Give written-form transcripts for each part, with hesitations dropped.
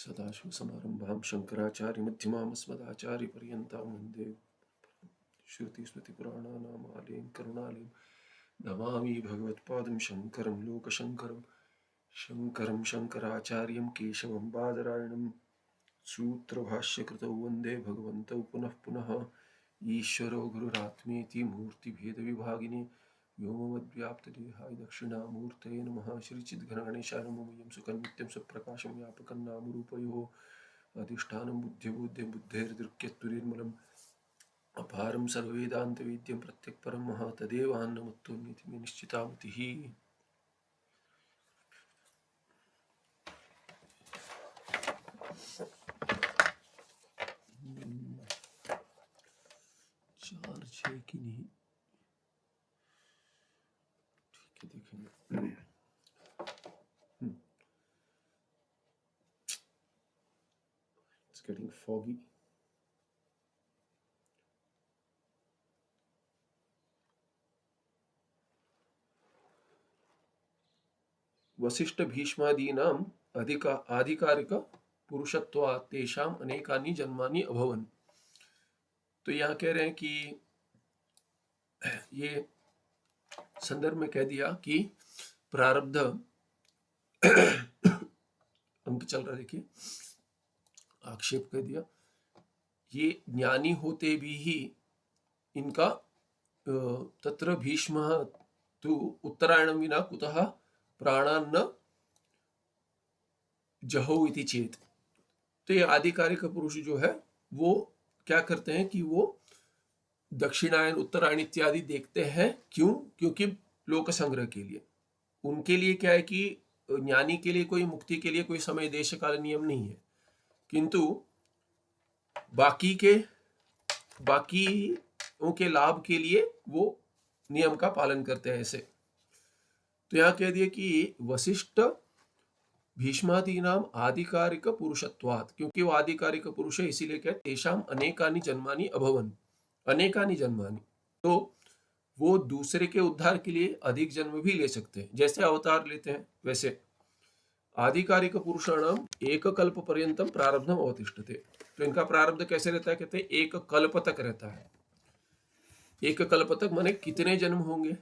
सदाशिवसमारम्भां शङ्कराचार्यमध्यमामस्मदाचार्यपर्यन्तां वन्दे श्रुतिस्मृतिपुराणानामालयं करुणालयं नमामि भगवत्पादं शङ्करं लोकशङ्करं शङ्करं शङ्कराचार्यं केशवं बादरायणं सूत्रभाष्यकृतौ वन्दे भगवन्तौ पुनः पुनः ईश्वरो गुरुरात्मेति मूर्तिभेदविभागिने व्योमवद्व्याप्तदेहाय दक्षिणामूर्तये नमः। श्रीचिद्घनगणेशाय नमो मह्यं सुखनित्यं सुप्रकाशं व्यापकं नामरूपयोः अधिष्ठानं बुद्धिबोध्यं बुद्धेर्दृक्यत्वनिर्मलम् अपारं सर्ववेदान्तवेद्यं प्रत्यक्परं महा तदेव अन्नमत्तोऽन्यति मे निश्चितामतिः। चार्ज है कि नहीं ठीक है देखेंगे। It's getting foggy. वसिष्ठ भीष्मादीनाम् आधिकारिक पुरुषत्वात् तेषाम् अनेकानि जन्मानि अभवन्। तो यहाँ कह रहे हैं कि ये संदर्भ में कह दिया कि प्रारब्ध अंक चल रहा, देखिए आक्षेप कह दिया, ये ज्ञानी होते भी ही इनका तत्र भीष्मः तु उत्तरायणं विना कुतः प्राणान्न जहौ इति चेत। तो ये आधिकारिक पुरुष जो है वो क्या करते हैं कि वो दक्षिणायन उत्तरायण इत्यादि देखते हैं। क्यों? क्योंकि लोक संग्रह के लिए। उनके लिए क्या है कि ज्ञानी के लिए कोई मुक्ति के लिए कोई समय देश काल नियम नहीं है, किंतु बाकियों के लाभ के लिए वो नियम का पालन करते हैं ऐसे। तो यहाँ कह दिया कि वशिष्ठ भीष्मादीनाम आधिकारिक पुरुषत्वात्, क्योंकि वो आधिकारिक पुरुष है इसीलिए क्या तेषाम अनेकानि जन्मानि अभवन, अनेकानि जन्मानि। तो वो दूसरे के उद्धार के लिए अधिक जन्म भी ले सकते हैं, जैसे अवतार लेते हैं वैसे। आधिकारिक पुरुषाणाम एक कल्प पर्यंतम प्रारब्धम अवतिष्ठते। तो इनका प्रारब्ध कैसे रहता है? कहते हैं एक कल्प तक रहता है। एक कल्प तक माने कितने जन्म होंगे?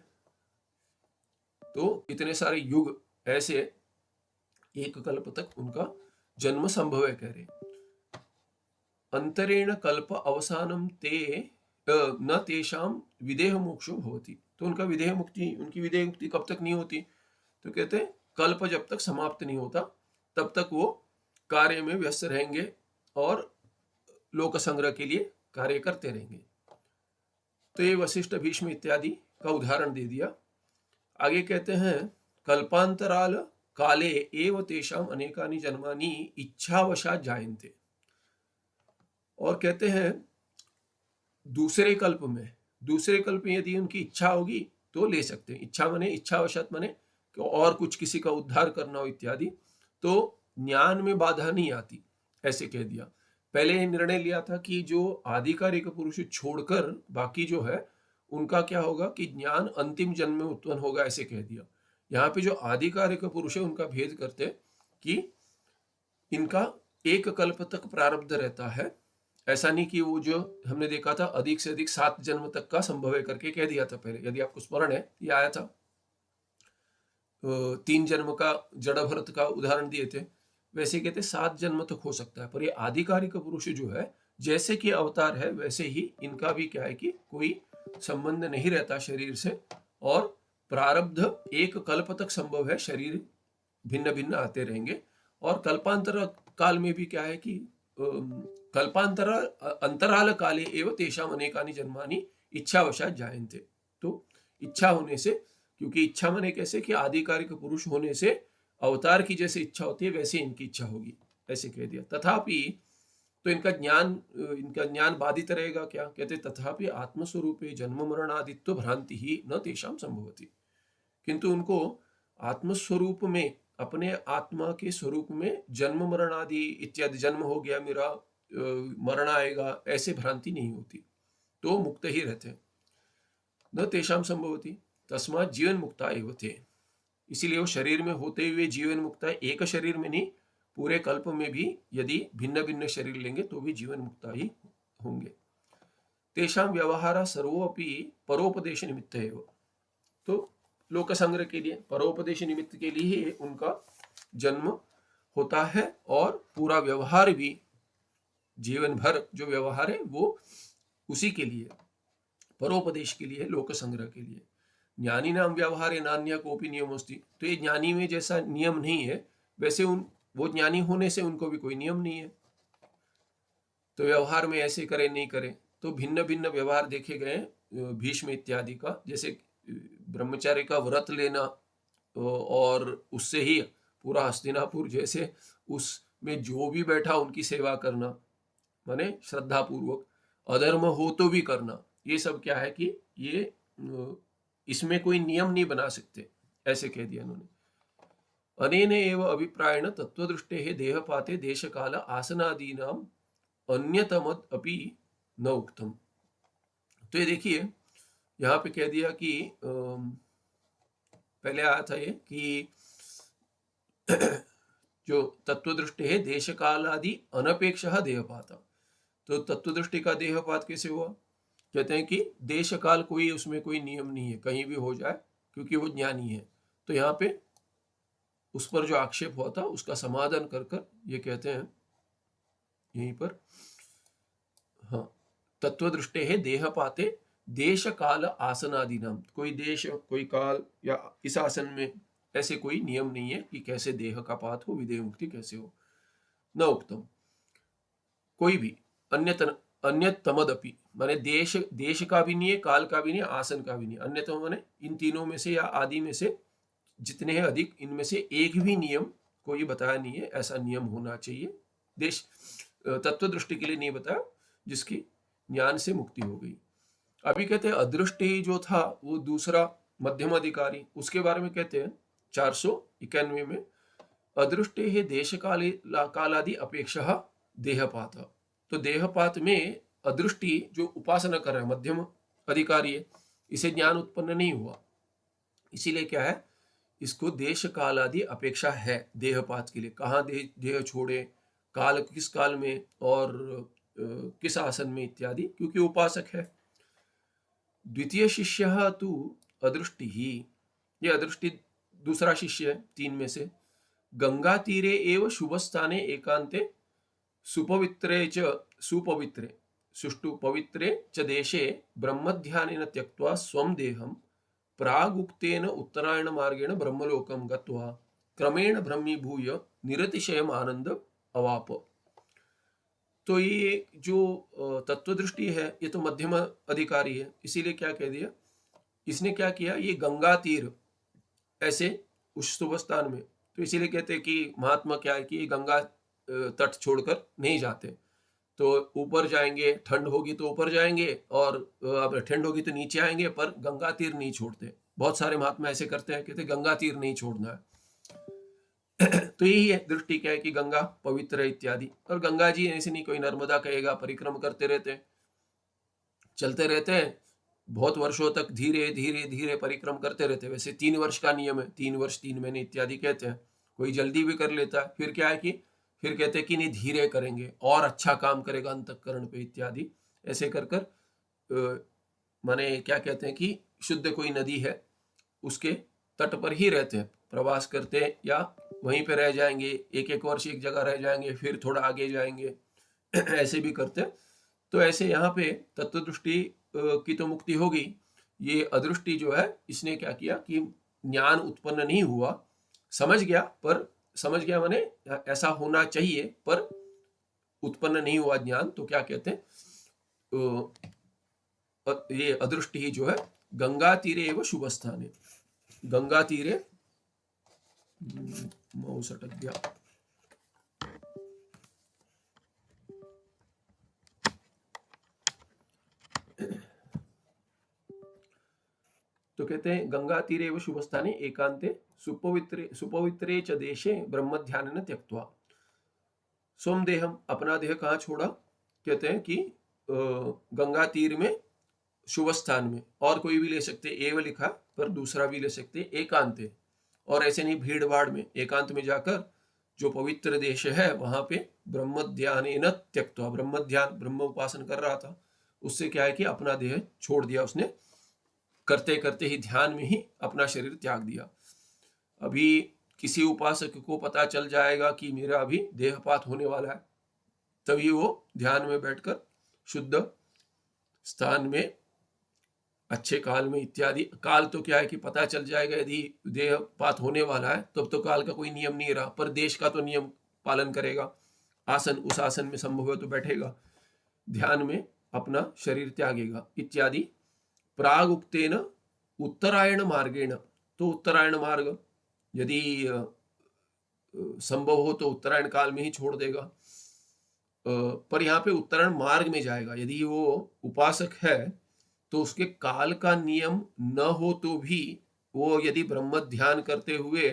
तो कितने सारे युग, ऐसे एक कल्प तक उनका जन्म संभव है, कह रहे। अंतरेण कल्प अवसानम ते न तेषाम विदेह मोक्षो भवति। तो उनकी विदेह मुक्ति कब तक नहीं होती? तो कहते हैं कल्प जब तक समाप्त नहीं होता तब तक वो कार्य में व्यस्त रहेंगे और लोक संग्रह के लिए कार्य करते रहेंगे। तो ये वशिष्ठ भीष्म इत्यादि का उदाहरण दे दिया। आगे कहते हैं कल्पांतराल काले एव तेषाम अनेकानि जन्मानि इच्छावशात् जायन्ते। और कहते हैं दूसरे कल्प में यदि उनकी इच्छा होगी तो ले सकते हैं। इच्छा माने इच्छावशात् माने और कुछ किसी का उद्धार करना हो इत्यादि, तो ज्ञान में बाधा नहीं आती, ऐसे कह दिया। पहले निर्णय लिया था कि जो आधिकारिक पुरुष छोड़कर बाकी जो है उनका क्या होगा कि ज्ञान अंतिम जन्म में उत्पन्न होगा, ऐसे कह दिया। यहाँ पे जो आधिकारिक पुरुष है उनका भेद करते कि इनका एक कल्प तक प्रारब्ध रहता है। ऐसा नहीं कि वो जो हमने देखा था अधिक से अधिक 7 जन्म तक का संभव है करके कह दिया था पहले, यदि आपको स्मरण है, ये आया था। 3 जन्म का जड़ भरत का उदाहरण दिए थे, वैसे कहते 7 जन्म तक हो सकता है। पर ये आधिकारिक पुरुष जो है जैसे कि अवतार है वैसे ही इनका भी क्या है कि कोई संबंध नहीं रहता शरीर से, और प्रारब्ध एक कल्प तक संभव है, शरीर भिन्न भिन्न आते रहेंगे। और कल्पांतर काल में भी क्या है कि अंतराल काले एवं तेषाम अनेकानि जन्मानि इच्छावशात् जायन्ते। तो इच्छा होने से, क्योंकि इच्छा माने कैसे कि आधिकारिक पुरुष होने से अवतार की जैसे इच्छा होती है वैसे इनकी इच्छा होगी, ऐसे कह दिया। तथापि तो इनका ज्ञान बाधित रहेगा क्या? कहते तथापि आत्मस्वरूपे जन्म मरणादित्व भ्रांति ही न तेषाम संभवति। किंतु उनको आत्मस्वरूप में, अपने आत्मा के स्वरूप में जन्म मरण आदि इत्यादि, जन्म हो गया मेरा, मरण आएगा, ऐसे भ्रांति नहीं होती, तो मुक्त ही रहते। न तेषाम संभवति तस्मात् जीवन मुक्ता एव थे। इसीलिए वो शरीर में होते हुए जीवन मुक्त है, एक शरीर में नहीं, पूरे कल्प में भी यदि भिन्न भिन्न शरीर लेंगे तो भी जीवन मुक्ता ही होंगे। तेषां व्यवहार सर्वोपि परोपदेश निमित्त है। तो लोक संग्रह के लिए, परोपदेश निमित्त के लिए ही उनका जन्म होता है, और पूरा व्यवहार भी जीवन भर जो व्यवहार है वो उसी के लिए, परोपदेश के लिए, लोक संग्रह के लिए। ज्ञानी नाम व्यवहार नान्य कोपी नियम अस्ति। तो ये ज्ञानी में जैसा नियम नहीं है, वैसे वो ज्ञानी होने से उनको भी कोई नियम नहीं है। तो व्यवहार में ऐसे करे नहीं करे, तो भिन्न भिन्न व्यवहार देखे गए भीष्म इत्यादि का। जैसे ब्रह्मचार्य का व्रत लेना, और उससे ही पूरा हस्तिनापुर जैसे उसमें जो भी बैठा उनकी सेवा करना, माने श्रद्धा पूर्वक, अधर्म हो तो भी करना, ये सब क्या है कि ये इसमें कोई नियम नहीं बना सकते, ऐसे कह दिया उन्होंने। अनेन एव अभिप्रायेण तत्वदृष्टेः देहपाते देशकाल आसनादीनाम अन्यतमद अपि न उक्तम। तो ये देखिए यहाँ पे कह दिया कि पहले आया था ये कि जो तत्वदृष्टि है देश काल आदि अनपेक्ष देहपात। तो तत्वदृष्टि का देहपात कैसे हुआ? कहते हैं कि देश काल कोई उसमें कोई नियम नहीं है, कहीं भी हो जाए, क्योंकि वो ज्ञानी है। तो यहाँ पे उस पर जो आक्षेप हुआ था उसका समाधान कर कर ये कहते हैं यहीं पर, हाँ, तत्वदृष्टि है देहपाते देश काल आसनादि नाम। कोई देश, कोई काल या इस आसन में ऐसे कोई नियम नहीं है कि कैसे देह का पात हो, विदेह मुक्ति कैसे हो। न उक्तम, कोई भी अन्यतमदपि, माने देश का भी नहीं है, काल का भी नहीं है, आसन का भी नहीं है। अन्यतम माने इन तीनों में से या आदि में से जितने हैं अधिक, इनमें से एक भी नियम कोई बताया नहीं है, ऐसा नियम होना चाहिए। देश तत्व दृष्टि के लिए नहीं बताया, जिसकी ज्ञान से मुक्ति हो गई। अभी कहते हैं अदृष्टि जो था वो दूसरा मध्यम अधिकारी, उसके बारे में कहते हैं 491 में, अदृष्टि है देश कालादि अपेक्षा देहपात। तो देहपात में अदृष्टि जो उपासना कर रहा है, मध्यम अधिकारी है, इसे ज्ञान उत्पन्न नहीं हुआ, इसीलिए क्या है, इसको देश काल आदि अपेक्षा है देहपात के लिए। कहाँ देह छोड़े, काल किस काल में, और किस आसन में इत्यादि, क्योंकि उपासक है। द्वितीय शिष्य तो अदृष्टि ही, ये अदृष्टि दूसरा शिष्य है तीन में से। गंगा तीरे एव शुभ स्थाने एकांते सुपवित्रे च सुपवित्रे सुष्टु पवित्रे च देशे ब्रह्मध्यानेन त्यक्त्वा स्वं देहं प्रागुक्तेन उत्तरायण मार्गेण ब्रह्मलोकं गत्वा क्रमेण ब्रह्मीभूय निरतिशयम आनंद अवाप। तो ये जो तत्वदृष्टि है ये तो मध्यम अधिकारी है, इसीलिए क्या कह दिया, इसने क्या किया, ये गंगा तीर ऐसे उस शुभ स्थान में, तो इसीलिए कहते हैं कि महात्मा क्या है कि गंगा तट छोड़कर नहीं जाते। तो ऊपर जाएंगे, ठंड होगी तो ऊपर जाएंगे, और अब ठंड होगी तो नीचे आएंगे, पर गंगा तीर नहीं छोड़ते। बहुत सारे महात्मा ऐसे करते हैं, कहते गंगा तीर नहीं छोड़ना है। तो यही है दृष्टि, क्या है कि गंगा पवित्र है इत्यादि। और गंगा जी ऐसे नहीं कोई नर्मदा कहेगा, परिक्रम करते रहते हैं, चलते रहते हैं बहुत वर्षों तक, धीरे धीरे धीरे परिक्रम करते रहते हैं। वैसे 3 वर्ष का नियम है, 3 वर्ष 3 महीने इत्यादि कहते हैं, कोई जल्दी भी कर लेता है। फिर क्या है कि फिर कहते हैं कि नहीं धीरे करेंगे और अच्छा काम करेगा अंतःकरण पे इत्यादि। ऐसे कर कर माने क्या कहते हैं कि शुद्ध कोई नदी है उसके तट पर ही रहते हैं, प्रवास करते हैं, या वहीं पे रह जाएंगे, एक एक वर्ष एक जगह रह जाएंगे, फिर थोड़ा आगे जाएंगे, ऐसे भी करते हैं। तो ऐसे यहाँ पे तत्वदृष्टि की तो मुक्ति होगी, ये अदृष्टि जो है इसने क्या किया कि ज्ञान उत्पन्न नहीं हुआ, समझ गया, पर समझ गया माने ऐसा होना चाहिए, पर उत्पन्न नहीं हुआ ज्ञान। तो क्या कहते हैं, ये अदृष्टि ही जो है गंगा तीरे एवं शुभ स्थान है। गंगा तीरे माउस अटक गया, तो कहते हैं गंगा तीरे एवं शुभ स्थाने एकांते सुपवित्रे च देशे ब्रह्म ध्यान न त्यक्त्वा। स्वम देहम, अपना देह कहाँ छोड़ा, कहते हैं कि गंगा तीर में शुभ स्थान में, और कोई भी ले सकते, एव लिखा पर दूसरा भी ले सकते, एकांते, और ऐसे नहीं भीड़ भाड़ में, एकांत में जाकर जो पवित्र देश है वहां पे ब्रह्म ध्यान त्यक्त्वा, ब्रह्म ध्यान, ब्रह्म उपासन कर रहा था, उससे क्या है कि अपना देह छोड़ दिया उसने, करते करते ही ध्यान में ही अपना शरीर त्याग दिया। अभी किसी उपासक को पता चल जाएगा कि मेरा अभी देहपात होने वाला है, तभी वो ध्यान में बैठकर शुद्ध स्थान में अच्छे काल में इत्यादि, काल तो क्या है कि पता चल जाएगा, यदि देहपात होने वाला है तब तो काल का कोई नियम नहीं रहा, पर देश का तो नियम पालन करेगा, आसन उस आसन में संभव है तो बैठेगा, ध्यान में अपना शरीर त्यागेगा इत्यादि। प्राग उक्तेन उत्तरायण मार्गेण, तो उत्तरायण मार्ग यदि संभव हो तो उत्तरायण काल में ही छोड़ देगा, पर यहाँ पे उत्तरायण मार्ग में जाएगा। यदि वो उपासक है तो उसके काल का नियम न हो तो भी वो यदि ब्रह्म ध्यान करते हुए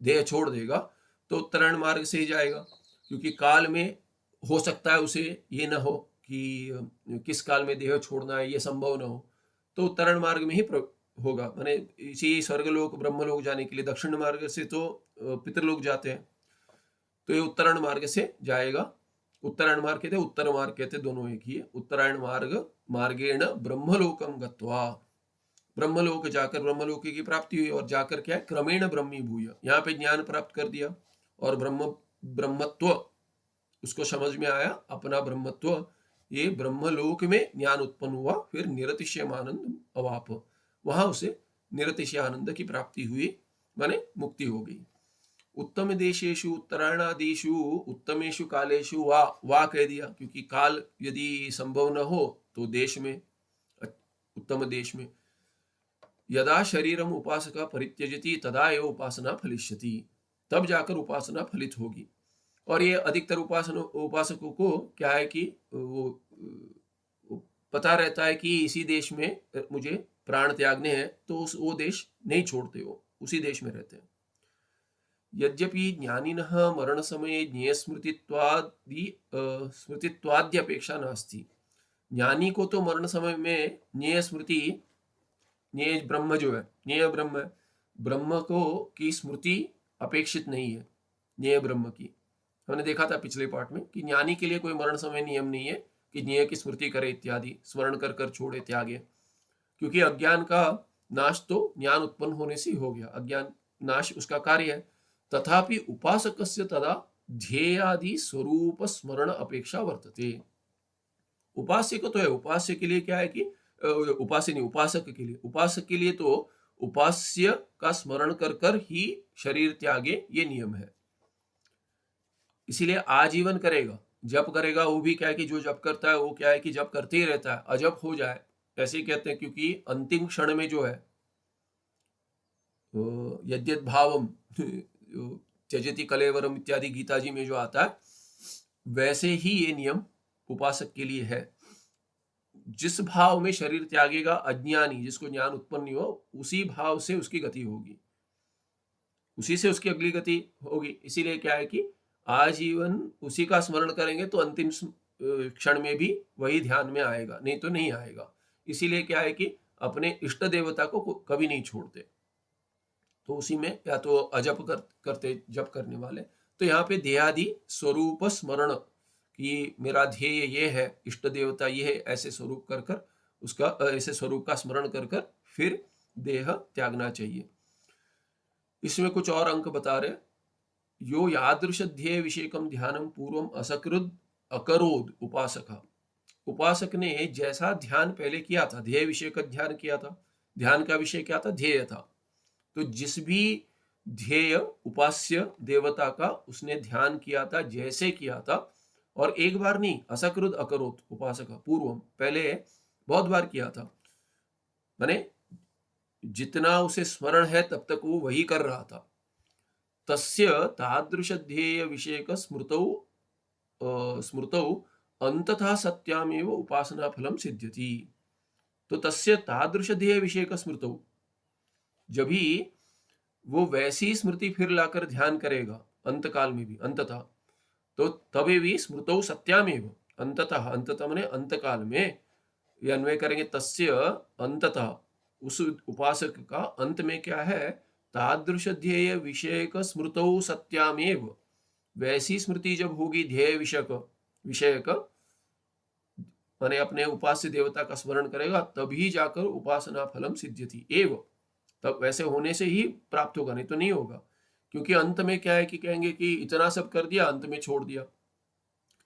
देह छोड़ देगा तो उत्तरायण मार्ग से ही जाएगा, क्योंकि काल में हो सकता है उसे ये न हो कि किस काल में देह छोड़ना है, ये संभव न हो, तो उत्तरायण मार्ग में ही होगा। माने इसी स्वर्गलोक ब्रह्मलोक जाने के लिए दक्षिण मार्ग से तो पितरलोक जाते हैं, तो ये उत्तरायण मार्ग से जाएगा। उत्तरायण मार्ग कहते, उत्तर मार्ग कहते, दोनों एक ही है। उत्तरायण मार्ग मार्गेण ब्रह्मलोकम गत्वा, ब्रह्मलोक जाकर ब्रह्मलोक की प्राप्ति हुई, और जाकर क्या है, क्रमेण ब्रह्मी भूय, यहाँ पे ज्ञान प्राप्त कर दिया और ब्रह्मत्व उसको समझ में आया, अपना ब्रह्मत्व, ये ब्रह्मलोक में ज्ञान उत्पन्न हुआ, फिर निरतिशयमानंद अवाप, वहां उसे निरतिशय आनंद की प्राप्ति हुई, माने मुक्ति हो गई। उत्तम देशेषु उत्तरायणादिषु उत्तमेषु कालेषु वा कह दिया, क्योंकि काल यदि संभव न हो तो देश में, उत्तम देश में। यदा शरीरम उपासका परित्यजति तदा एव उपासना फलिष्यति, तब जाकर उपासना फलित होगी। और ये अधिकतर उपासकों को क्या है कि वो पता रहता है कि इसी देश में मुझे प्राण त्यागने हैं, तो वो देश नहीं छोड़ते, हो उसी देश में रहते हैं। यद्यपि ज्ञानिनः मरण समये ज्ञेय स्मृतित्वाद्यपेक्षा नास्ति, ज्ञानी को तो मरण समय में ज्ञेय स्मृति, ज्ञेय ब्रह्म जो है, ज्ञेय ब्रह्म है, ब्रह्म को की स्मृति अपेक्षित नहीं है, ज्ञेय ब्रह्म की। हमने देखा था पिछले पार्ट में कि ज्ञानी के लिए कोई मरण समय नियम नहीं है कि ज्ञेय की स्मृति करे इत्यादि, स्मरण कर कर छोड़े त्यागे, क्योंकि अज्ञान का नाश तो ज्ञान उत्पन्न होने से हो गया, अज्ञान नाश उसका कार्य है। तथापि उपासकस्य तदा ध्येयादि स्वरूप स्मरण अपेक्षा वर्तते, उपास्य को तो है, उपास्य के लिए क्या है कि उपास्य नहीं, उपासक के लिए तो उपास्य का स्मरण कर कर ही शरीर त्यागे, ये नियम है। इसीलिए आजीवन करेगा, जप करेगा, वो भी क्या है कि जो जप करता है वो क्या है कि जप करते ही रहता है, अजप हो जाए ऐसे ही कहते हैं, क्योंकि अंतिम क्षण में जो है यद्यत भावम त्यजति कलेवरम इत्यादि गीता जी में जो आता है, वैसे ही ये नियम उपासक के लिए है। जिस भाव में शरीर त्यागेगा अज्ञानी, जिसको ज्ञान उत्पन्न नहीं हो, उसी भाव से उसकी गति होगी, उसी से उसकी अगली गति होगी। इसीलिए क्या है कि आजीवन उसी का स्मरण करेंगे तो अंतिम क्षण में भी वही ध्यान में आएगा, नहीं तो नहीं आएगा। इसीलिए क्या है कि अपने इष्ट देवता को कभी नहीं छोड़ते, तो उसी में या तो अजप करते, जप करने वाले, तो यहाँ पे देहादि स्वरूप स्मरण कि मेरा ध्येय ये है, इष्ट देवता ये है, ऐसे स्वरूप कर कर उसका, ऐसे स्वरूप का स्मरण कर कर फिर देह त्यागना चाहिए। इसमें कुछ और अंक बता रहे, यो यादृश ध्येय विषयकम ध्यानम पूर्वम असकृद अकरोद उपासक, उपासक ने जैसा ध्यान पहले किया था, ध्येय विषय का ध्यान किया था, ध्यान का विषय क्या था, ध्येय था, तो जिस भी ध्येय उपास्य देवता का उसने ध्यान किया था, जैसे किया था, और एक बार नहीं, असकृद अकरोत उपासक पूर्वम, पहले बहुत बार किया था, माने जितना उसे स्मरण है तब तक वो वही कर रहा था, तस्य तादृश ध्येय विषयक स्मृतौ अंततः सत्यामेव उपासना फलम सिद्ध्यति। तो तस्य तादृश ध्येय विषयक स्मृतौ, जब ही वो वैसी स्मृति फिर लाकर ध्यान करेगा अंतकाल में भी, अंततः, तो तभी भी स्मृतौ सत्यामेव, अंततः, अंततः माने अंतकाल में, ये अन्वय करेंगे, तस्य अंततः, उस उपासक का अंत में क्या है, तादृश ध्येय विषयक स्मृतौ सत्यामेव, वैसी स्मृति जब होगी ध्येय विषयक माने अपने उपास्य देवता का स्मरण करेगा, तभी जाकर उपासना फलम सिद्ध्यति एव, तब वैसे होने से ही प्राप्त होगा, नहीं तो नहीं होगा। क्योंकि अंत में क्या है कि कहेंगे कि इतना सब कर दिया, अंत में छोड़ दिया।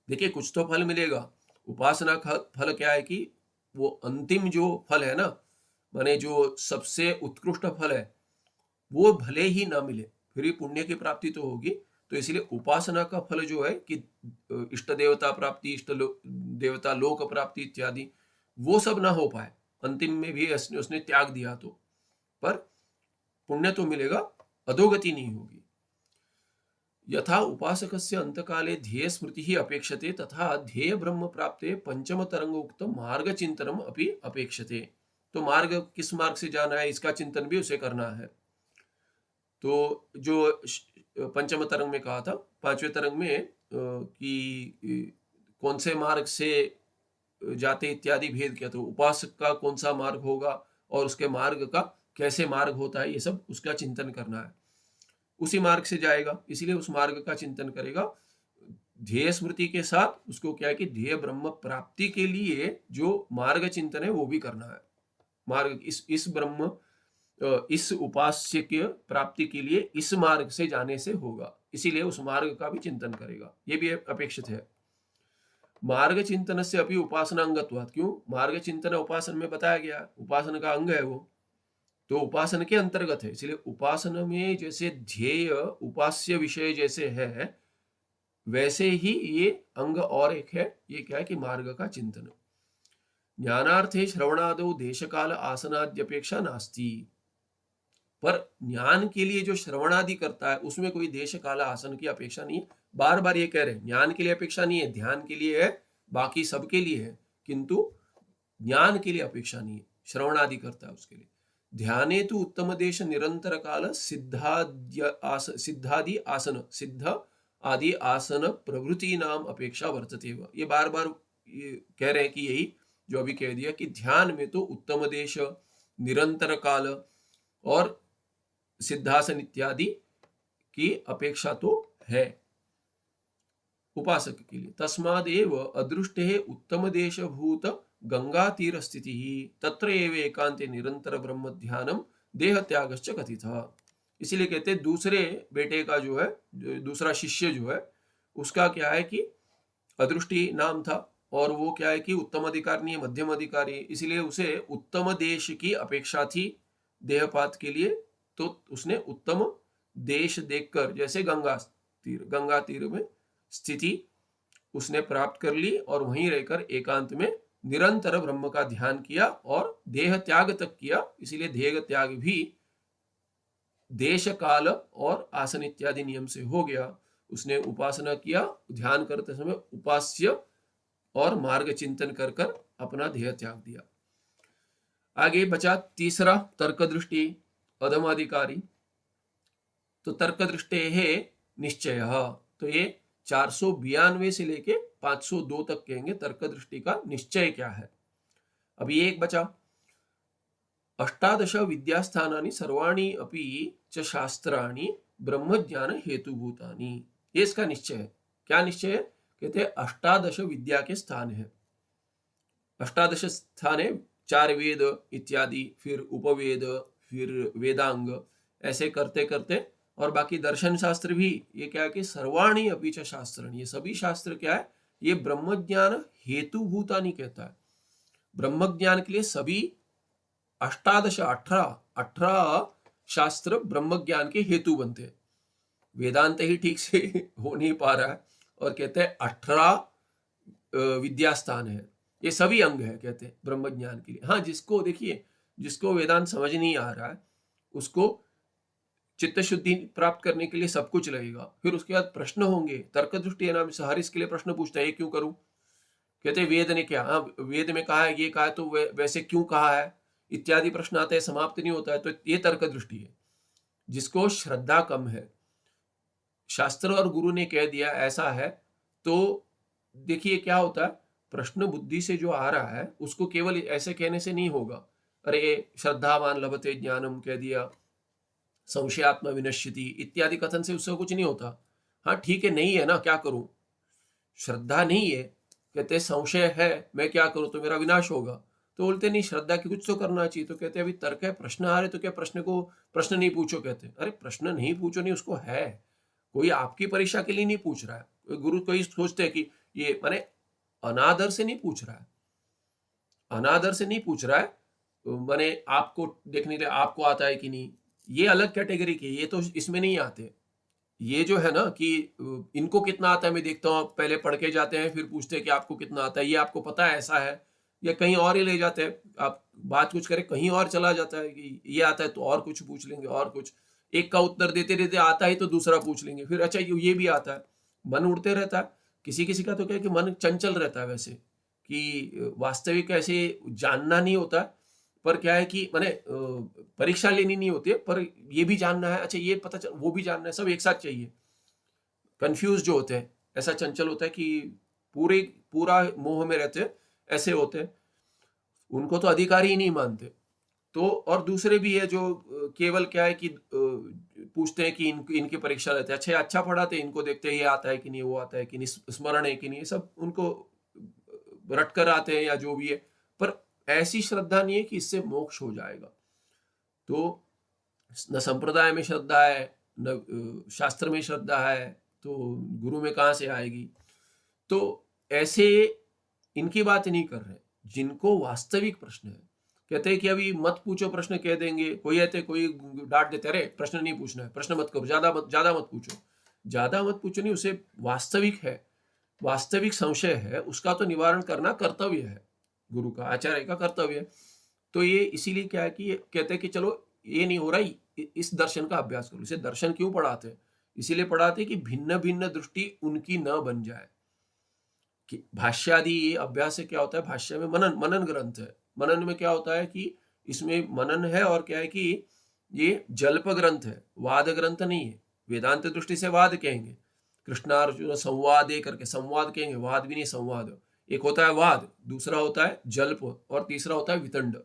देखिए कुछ तो फल मिलेगा। उपासना का फल क्या है कि वो अंतिम जो फल है ना, माने जो सबसे उत्कृष्ट फल है, वो भले ही ना मिले, फिर भी पुण्य की प्राप्ति तो होगी। तो इसलिए उपासना का फल जो है कि इष्ट देवता प्राप्ति, देवता लोक प्राप्ति इत्यादि, वो सब ना हो पाए, अंतिम में भी उसने त्याग दिया तो, पर पुण्य तो मिलेगा, अधोगति नहीं होगी। यथा उपासकस्य अंतकाले ध्येय स्मृति ही अपेक्षते, तथा ध्येय ब्रह्म प्राप्ते पंचम तरंग उक्त मार्ग चिंतनम अपि अपेक्षते। तो मार्ग, किस मार्ग से जाना है, इसका चिंतन भी उसे करना है। तो जो पंचम तरंग में कहा था, पांचवें तरंग में कि कौन से मार्ग से जाते इत्यादि भेद किया, तो उपासक का कौन सा मार्ग होगा और उसके मार्ग का कैसे मार्ग होता है, ये सब उसका चिंतन करना है। उसी मार्ग से जाएगा, इसीलिए उस मार्ग का चिंतन करेगा। ध्येय स्मृति के साथ उसको क्या है कि ध्येय ब्रह्म प्राप्ति के लिए जो मार्ग चिंतन है वो भी करना है। मार्ग इस ब्रह्म इस उपास्य के प्राप्ति के लिए इस मार्ग से जाने से होगा, इसीलिए उस मार्ग का भी चिंतन करेगा, ये भी अपेक्षित है। मार्ग चिंतन से अभी उपासना अंगत्वात्, क्यों मार्ग चिंतन उपासन में बताया गया, उपासना का अंग है वो, तो उपासना के अंतर्गत है। इसलिए उपासना में जैसे ध्येय उपास्य विषय जैसे है, वैसे ही ये अंग और एक है, ये क्या है कि मार्ग का चिंतन। ज्ञानार्थे श्रवणादौ देश काल आसनाद्यपेक्षा नास्ति, पर ज्ञान के लिए जो श्रवणादि करता है उसमें कोई देश काल आसन की अपेक्षा नहीं है। बार बार ये कह रहे हैं, ज्ञान के लिए अपेक्षा नहीं है, ध्यान के लिए है, बाकी सबके लिए है, किंतु ज्ञान के लिए अपेक्षा नहीं है। श्रवणादि करता है उसके लिए। ध्याने तो उत्तम देश निरंतर काल सिद्धादि आसन, सिद्ध आदि आसन प्रवृत्ति नाम अपेक्षा वर्तते। ये बार बार कह रहे हैं कि यही जो अभी कह दिया कि ध्यान में तो उत्तम देश, निरंतर काल और सिद्धासन इत्यादि की अपेक्षा तो है उपासक के लिए। तस्मादेव अदृष्टे उत्तम देशभूत गंगा तीर स्थिति तत्र एव एकांते निरंतर ब्रह्म ध्यानम देह त्यागश्च कथितः। इसीलिए कहते हैं दूसरे बेटे का जो है, दूसरा शिष्य जो है, उसका क्या है कि अदृष्टि नाम था, और वो क्या है कि उत्तम अधिकार नहीं है, मध्यम अधिकारी, इसलिए उसे उत्तम देश की अपेक्षा थी देहपात के लिए। तो उसने उत्तम देश देखकर, जैसे गंगा तीर में स्थिति उसने प्राप्त कर ली और वहीं रहकर एकांत में निरंतर ब्रह्म का ध्यान किया और देह त्याग तक किया। इसीलिए देह त्याग भी देश काल और आसन इत्यादि नियम से हो गया। उसने उपासना किया, ध्यान करते समय उपास्य और मार्ग चिंतन कर कर अपना देह त्याग दिया। आगे बचा तीसरा तर्क दृष्टि अधमाधिकारी। तो तर्क दृष्टि है निश्चय, तो ये 492 से लेके 502 तक कहेंगे तर्क दृष्टि का निश्चय क्या है। अभी एक बचा, अष्टादश विद्यास्थानानि सर्वाणि अपि च शास्त्राणि ब्रह्मज्ञान हेतुभूतानि, ये इसका निश्चय है। क्या निश्चय है? कहते हैं अष्टादश विद्या के स्थान है। अष्टादश स्थान है, 4 वेद इत्यादि, फिर उपवेद, फिर वेदांग, ऐसे करते करते, और बाकी दर्शन शास्त्र भी। ये क्या है कि सर्वाणी अपि च शास्त्राणि, ये सभी शास्त्र क्या है, ये ब्रह्मज्ञान हेतुभूतानि कहता है। ब्रह्मज्ञान के लिए सभी अष्टादश 18 शास्त्र ब्रह्मज्ञान के हेतु बनते हैं। वेदांत ही ठीक से हो नहीं पा रहा है और कहते हैं 18 विद्यास्थान है, ये सभी अंग है कहते हैं ब्रह्मज्ञान के लिए। हाँ, जिसको देखिए, जिसको वेदांत समझ नहीं आ रहा है उसको चित्त शुद्धि प्राप्त करने के लिए सब कुछ लगेगा। फिर उसके बाद प्रश्न होंगे, तर्क दृष्टि नाम से हर इसके लिए प्रश्न पूछता है, ये क्यों करूं, कहते हैं वेद ने क्या, हाँ वेद में कहा है, ये कहा है तो वैसे क्यों कहा है, इत्यादि प्रश्न आते हैं, समाप्त नहीं होता है। तो ये तर्क दृष्टि है। जिसको श्रद्धा कम है, शास्त्र और गुरु ने कह दिया ऐसा है, तो देखिए क्या होता है, प्रश्न बुद्धि से जो आ रहा है उसको केवल ऐसे कहने से नहीं होगा। अरे श्रद्धावान लभते ज्ञानम कह दिया, संशयात्मा विनश्यति इत्यादि कथन से उससे कुछ नहीं होता। हाँ ठीक है, नहीं है ना, क्या करूं, श्रद्धा नहीं है, कहते संशय है, मैं क्या करूं तो मेरा विनाश होगा। तो बोलते नहीं, श्रद्धा की कुछ तो करना चाहिए। तो कहते अभी तर्क है, प्रश्न आ रहे तो क्या प्रश्न नहीं पूछो। कहते अरे प्रश्न नहीं पूछो, नहीं उसको है, कोई आपकी परीक्षा के लिए नहीं पूछ रहा है। गुरु कोई सोचते हैं कि ये माने अनादर से नहीं पूछ रहा है, अनादर से नहीं पूछ रहा है, माने आपको देखने के लिए आपको आता है कि नहीं, ये अलग कैटेगरी के, ये तो इसमें नहीं आते। ये जो है ना कि इनको कितना आता है मैं देखता हूँ, पहले पढ़ के जाते हैं फिर पूछते हैं कि आपको कितना आता है, ये आपको पता है ऐसा है, या कहीं और ही ले जाते हैं, आप बात कुछ करें कहीं और चला जाता है कि ये आता है तो और कुछ पूछ लेंगे, और कुछ एक का उत्तर देते देते आता है तो दूसरा पूछ लेंगे, फिर अच्छा ये भी आता है। मन उड़ते रहता है। किसी किसी का तो क्या है कि मन चंचल रहता है वैसे, कि वास्तविक ऐसे जानना नहीं होता, पर क्या है कि मैंने परीक्षा लेनी नहीं होती है, पर ये भी जानना है, अच्छा ये पता चल, वो भी जानना है, सब एक साथ चाहिए। कंफ्यूज जो होते हैं, ऐसा चंचल होता है कि पूरा मोह में रहते हैं, ऐसे होते हैं, उनको तो अधिकारी ही नहीं मानते। तो और दूसरे भी है जो केवल क्या है कि पूछते हैं कि इनकी परीक्षा लेते हैं, अच्छा पढ़ाते हैं, इनको देखते हैं ये आता है कि नहीं, वो आता है कि नहीं, स्मरण है कि नहीं, सब उनको रट कर आते हैं या जो भी है, पर ऐसी श्रद्धा नहीं है कि इससे मोक्ष हो जाएगा। तो न संप्रदाय में श्रद्धा है, न शास्त्र में श्रद्धा है, तो गुरु में कहाँ से आएगी। तो ऐसे इनकी बात नहीं कर रहे, जिनको वास्तविक प्रश्न है। कहते हैं कि अभी मत पूछो, प्रश्न कह देंगे, कोई आते कोई डांट देते, अरे प्रश्न नहीं पूछना है, प्रश्न मत करो, ज्यादा मत पूछो, ज्यादा मत पूछो नहीं, उसे वास्तविक है, वास्तविक संशय है, उसका तो निवारण करना कर्तव्य है, गुरु का, आचार्य का कर्तव्य है। तो ये इसीलिए क्या है कि ये कहते हैं कि चलो ये नहीं हो रहा, इस दर्शन का अभ्यास करो। इसे दर्शन क्यों पढ़ाते, इसीलिए पढ़ाते कि भिन्न भिन्न दृष्टि उनकी न बन जाए। कि भाष्य आदि ये अभ्यास से क्या होता है, भाष्य में मनन ग्रंथ है, मनन में क्या होता है कि इसमें मनन है, और क्या है कि ये जल्प ग्रंथ है, वाद ग्रंथ नहीं है। वेदांत दृष्टि से वाद कहेंगे, कृष्णार्जुन संवाद करके संवाद कहेंगे, वाद भी नहीं, संवाद। एक होता है वाद, दूसरा होता है जल्प, और तीसरा होता है वितंड।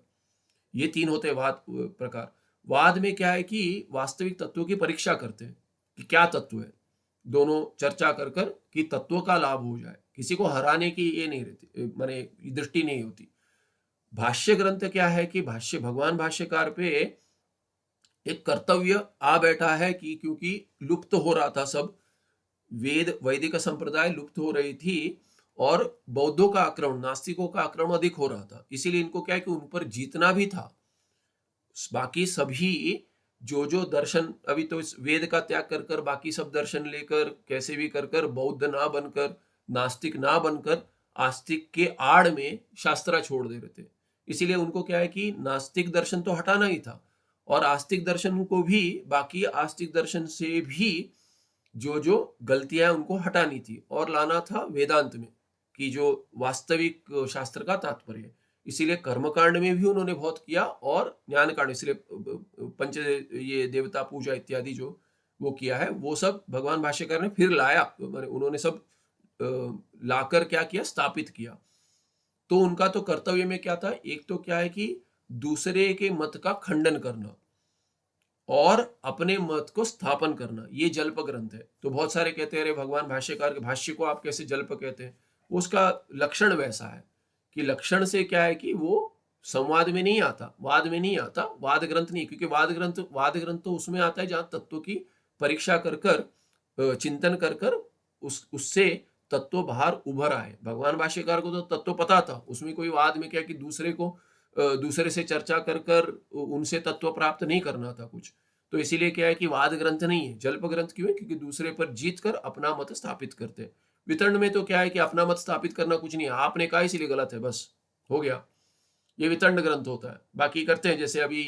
ये तीन होते हैं वाद प्रकार। वाद में क्या है कि वास्तविक तत्वों की परीक्षा करते हैं कि क्या तत्व है, दोनों चर्चा कर कर कि तत्व का लाभ हो जाए, किसी को हराने की ये नहीं रहती, माने दृष्टि नहीं होती। भाष्य ग्रंथ क्या है कि भाष्य, भगवान भाष्यकार पे एक कर्तव्य आ बैठा है कि क्योंकि लुप्त हो रहा था सब, वैदिक संप्रदाय लुप्त हो रही थी, और बौद्धों का आक्रमण, नास्तिकों का आक्रमण अधिक हो रहा था, इसीलिए इनको क्या है कि उन पर जीतना भी था। बाकी सभी जो दर्शन, अभी तो इस वेद का त्याग कर कर बाकी सब दर्शन लेकर कैसे भी कर कर बौद्ध ना बनकर, नास्तिक ना बनकर, आस्तिक के आड़ में शास्त्रा छोड़ दे रहे थे। इसीलिए उनको क्या है कि नास्तिक दर्शन तो हटाना ही था, और आस्तिक दर्शन को भी, बाकी आस्तिक दर्शन से भी जो गलतियां उनको हटानी थी, और लाना था वेदांत में, कि जो वास्तविक शास्त्र का तात्पर्य है। इसीलिए कर्मकांड में भी उन्होंने बहुत किया, और ज्ञान कांड, इसलिए पंच ये देवता पूजा इत्यादि जो वो किया है, वो सब भगवान भाष्यकार ने फिर लाया, उन्होंने सब लाकर क्या किया, स्थापित किया। तो उनका तो कर्तव्य में क्या था, एक तो क्या है कि दूसरे के मत का खंडन करना और अपने मत को स्थापन करना, ये जल्प ग्रंथ है। तो बहुत सारे कहते हैं अरे भगवान भाष्यकार के भाष्य को आप कैसे जल्प कहते हैं, उसका लक्षण वैसा है कि लक्षण से क्या है कि वो संवाद में नहीं आता, वाद में नहीं आता, वाद ग्रंथ नहीं, क्योंकि वाद ग्रंथ तो उसमें आता है जहां तत्व की परीक्षा कर कर, चिंतन कर कर उससे तत्व बाहर उभर आए। भगवान भाष्यकार को तो तत्व पता था, उसमें कोई वाद में क्या कि दूसरे से चर्चा कर कर उनसे तत्व प्राप्त नहीं करना था कुछ। तो इसीलिए क्या है कि वाद ग्रंथ नहीं है, जल्प ग्रंथ क्यों है, क्योंकि दूसरे पर जीत कर अपना मत स्थापित करते हैं। वितरण में तो क्या है कि अपना मत स्थापित करना कुछ नहीं है, आपने कहा इसीलिए गलत है, बस हो गया, ये वितंड ग्रंथ होता है। बाकी करते हैं, जैसे अभी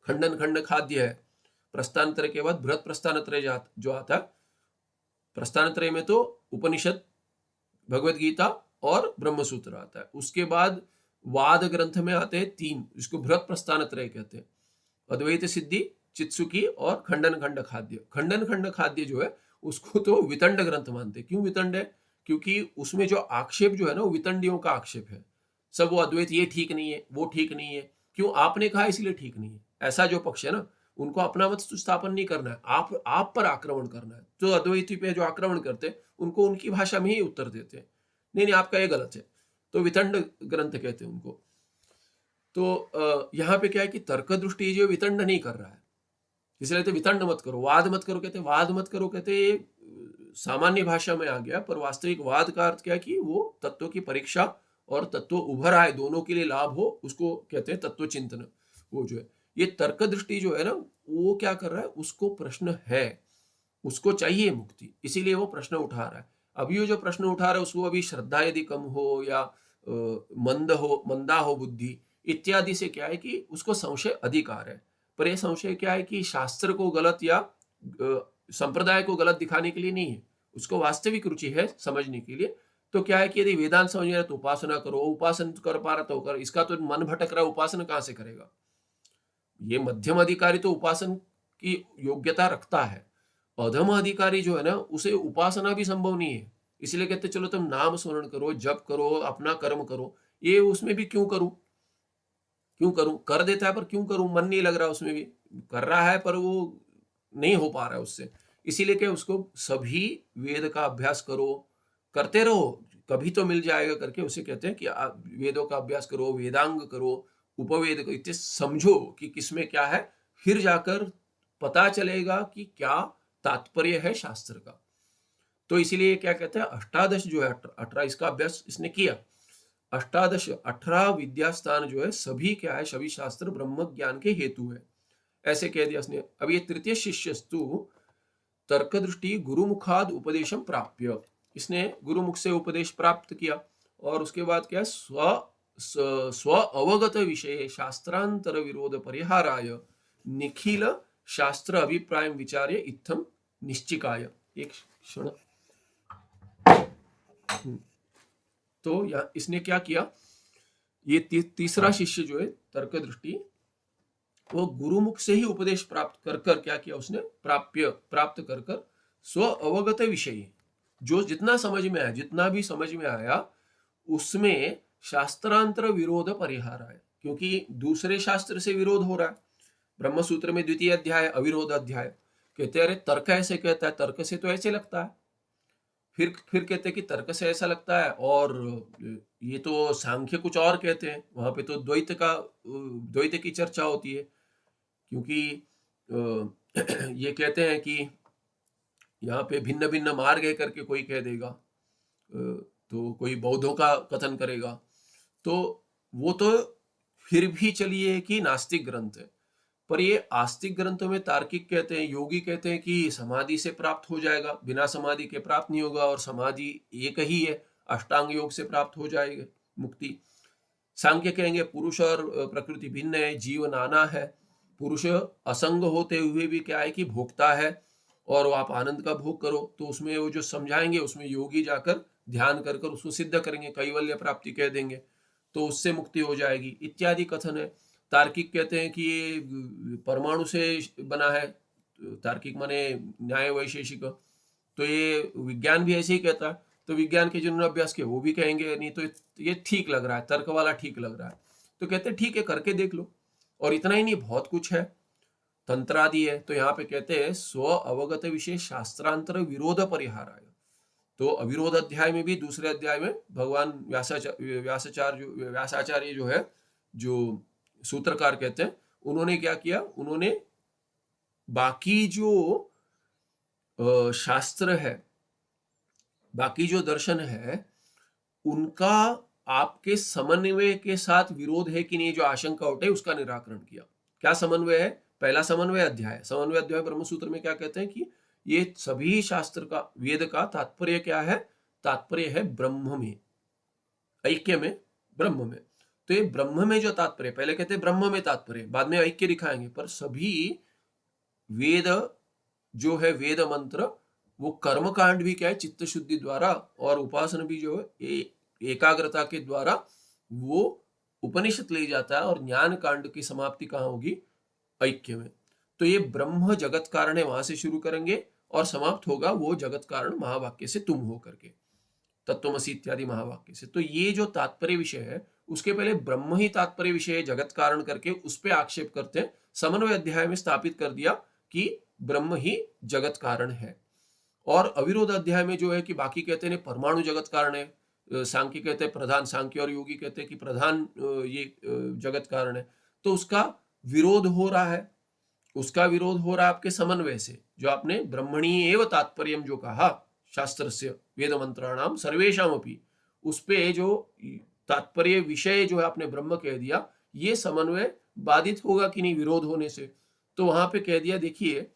खंडन खंड खाद्य है, प्रस्थानत्रय के बाद बृहत प्रस्थानत्रय जो आता है, प्रस्थानत्रय में तो उपनिषद, भगवत गीता और ब्रह्मसूत्र आता है। उसके बाद वाद ग्रंथ में आते हैं तीन, जिसको बृहत प्रस्थानत्रय कहते हैं, अद्वैत सिद्धि, चित्सुकी और खंडन खंड खाद्य। खंडन खंड खाद्य जो है उसको तो वितंड ग्रंथ मानते हैं। क्यों वितंड है, क्योंकि उसमें जो आक्षेप जो है ना, वो वितंडियों का आक्षेप है, सब वो अद्वैत ये ठीक नहीं है, वो ठीक नहीं है, क्यों आपने कहा इसलिए ठीक नहीं है, ऐसा जो पक्ष है ना, उनको अपना मत स्थापन नहीं करना है, आप पर आक्रमण करना है। तो अद्वैती पे जो आक्रमण करते हैं उनको उनकी भाषा में ही उत्तर देते हैं, नहीं नहीं आपका ये गलत है, तो वितंड ग्रंथ कहते हैं उनको। तो यहाँ पे क्या है कि तर्क दृष्टि जो वितंड नहीं कर रहा है, इसलिए तो वितंड मत करो, वाद मत करो कहते, वाद मत करो कहते सामान्य भाषा में आ गया, पर वास्तविक वाद का अर्थ क्या है कि वो तत्व की परीक्षा और तत्व उभर आए, दोनों के लिए लाभ हो, उसको कहते हैं तत्व चिंतन। वो जो है ये तर्क दृष्टि जो है ना, वो क्या कर रहा है, उसको प्रश्न है, उसको चाहिए मुक्ति, इसीलिए वो प्रश्न उठा रहा है। अभी वो जो प्रश्न उठा रहा है उसको अभी श्रद्धा यदि कम हो या मंदा हो बुद्धि इत्यादि से क्या है कि उसको संशय अधिक आ रहा है। पर यह संशय क्या है कि शास्त्र को गलत या संप्रदाय को गलत दिखाने के लिए नहीं है, उसको वास्तविक रुचि है समझने के लिए। तो क्या है कि यदि वेदांत समझ रहा है तो उपासना करो, उपासना कर पा रहा तो कर, इसका तो मन भटक रहा है, उपासना कहां से करेगा। ये मध्यम अधिकारी तो उपासना की योग्यता रखता है, अधम अधिकारी जो है ना उसे उपासना भी संभव नहीं है, इसलिए कहते चलो तुम नाम स्मरण करो, जप करो, अपना कर्म करो। ये उसमें भी क्यों करूं, क्यों करूं, कर देता है पर क्यों करूं, मन नहीं लग रहा, उसमें भी कर रहा है पर वो नहीं हो पा रहा है उससे। इसीलिए क्या उसको सभी वेद का अभ्यास करो, करते रहो, कभी तो मिल जाएगा करके उसे कहते हैं कि वेदों का अभ्यास करो, वेदांग करो, उपवेद इतने समझो कि किसमें क्या है, फिर जाकर पता चलेगा कि क्या तात्पर्य है शास्त्र का। तो इसीलिए क्या कहते हैं, अष्टादश जो है 18 इसका अभ्यास इसने किया, अष्टादश 18 विद्यास्थान जो है सभी क्या है, सभी शास्त्र ब्रह्म ज्ञान के हेतु है, ऐसे कह दिया इसने। अब ये तृतीय शिष्यस्तु तर्क दृष्टि गुरुमुखाद उपदेशम प्राप्य, इसने गुरुमुख से उपदेश प्राप्त किया, और उसके बाद क्या, स्व अवगत विषय शास्त्रांतर विरोध परिहाराय निखिल शास्त्र अभिप्राय विचार्य इत्थम निश्चिकाय। एक क्षण, तो इसने क्या किया, ये तीसरा शिष्य जो है तर्क दृष्टि, वो गुरुमुख से ही उपदेश प्राप्त कर कर क्या किया उसने, प्राप्त कर कर स्व अवगत विषय, जो जितना समझ में आया, जितना भी समझ में आया उसमें शास्त्रांतर विरोध परिहार आया, क्योंकि दूसरे शास्त्र से विरोध हो रहा है। ब्रह्म सूत्र में द्वितीय अध्याय अविरोध अध्याय, कहते अरे तर्क ऐसे कहता है, तर्क से तो ऐसे लगता है, फिर कहते हैं कि तर्क से ऐसा लगता है, और ये तो सांख्य कुछ और कहते हैं, वहां पे तो द्वैत की चर्चा होती है, क्योंकि ये कहते हैं कि यहाँ पे भिन्न भिन्न मार्ग है करके कोई कह देगा, तो कोई बौद्धों का कथन करेगा, तो वो तो फिर भी चलिए कि नास्तिक ग्रंथ है, पर ये आस्तिक ग्रंथों में तार्किक कहते हैं, योगी कहते हैं कि समाधि से प्राप्त हो जाएगा, बिना समाधि के प्राप्त नहीं होगा, और समाधि एक ही है, अष्टांग योग से प्राप्त हो जाएगा मुक्ति। सांख्य कहेंगे पुरुष और प्रकृति भिन्न है, जीव नाना है, पुरुष असंग होते हुए भी क्या है कि भोगता है, और आप आनंद का भोग करो, तो उसमें वो जो समझाएंगे उसमें योगी जाकर ध्यान कर कर उसको सिद्ध करेंगे, कैवल्य प्राप्ति कह देंगे, तो उससे मुक्ति हो जाएगी इत्यादि कथन है। तार्किक कहते हैं कि ये परमाणु से बना है, तार्किक माने न्याय वैशेषिक, तो ये विज्ञान भी ऐसे ही कहता है, तो विज्ञान के जिन्होंने अभ्यास किया वो भी कहेंगे नहीं तो ये ठीक लग रहा है, तर्क वाला ठीक लग रहा है, तो कहते हैं ठीक है करके देख लो। और इतना ही नहीं, बहुत कुछ है, तंत्रादि है, तो यहाँ पे कहते हैं स्व अवगत विषय शास्त्रांतर विरोध परिहाराय, तो अविरोध अध्याय में भी, दूसरे अध्याय में भगवान व्यासाचार्य जो है, जो सूत्रकार कहते हैं, उन्होंने क्या किया, उन्होंने बाकी जो शास्त्र है, बाकी जो दर्शन है, उनका आपके समन्वय के साथ विरोध है कि नहीं, जो आशंका उठे उसका निराकरण किया। क्या समन्वय है, पहला समन्वय अध्याय ब्रह्मसूत्र में क्या कहते हैं कि ये सभी शास्त्र का, वेद का तात्पर्य क्या है, तात्पर्य है ब्रह्म में, ऐक्य में, ब्रह्म में। तो ये ब्रह्म में जो तात्पर्य, पहले कहते हैं ब्रह्म में तात्पर्य, बाद में ऐक्य दिखाएंगे, पर सभी वेद जो है, वेद मंत्र, वो कर्म कांड भी क्या है, चित्त शुद्धि द्वारा, और उपासना भी जो है एकाग्रता के द्वारा वो उपनिषद ले जाता है, और ज्ञान कांड की समाप्ति कहाँ होगी, ऐक्य में। तो ये ब्रह्म जगत कारण है, वहां से शुरू करेंगे और समाप्त होगा वो जगत कारण महावाक्य से तुम हो करके, तत्वमसि इत्यादि महावाक्य से। तो ये जो तात्पर्य विषय है उसके पहले ब्रह्म ही तात्पर्य विषय है जगत कारण करके उस पे आक्षेप करते हैं। समन्वय अध्याय में स्थापित कर दिया कि ब्रह्म ही जगत कारण है। और अविरोध अध्याय में जो है कि बाकी कहते हैं परमाणु जगत कारण है, सांख्य कहते हैं प्रधान, सांख्य और योगी कहते हैं कि प्रधान ये जगत कारण है। तो उसका विरोध हो रहा है, उसका विरोध हो रहा है आपके समन्वय से, जो आपने ब्रह्मणी एव तात्पर्यम जो कहा शास्त्रस्य वेद मंत्राणाम सर्वेशाम अपि, उस पे जो तात्पर्य विषय जो है आपने ब्रह्म कह दिया, ये समन्वय बाधित होगा कि नहीं विरोध होने से। तो वहां पे कह दिया देखिए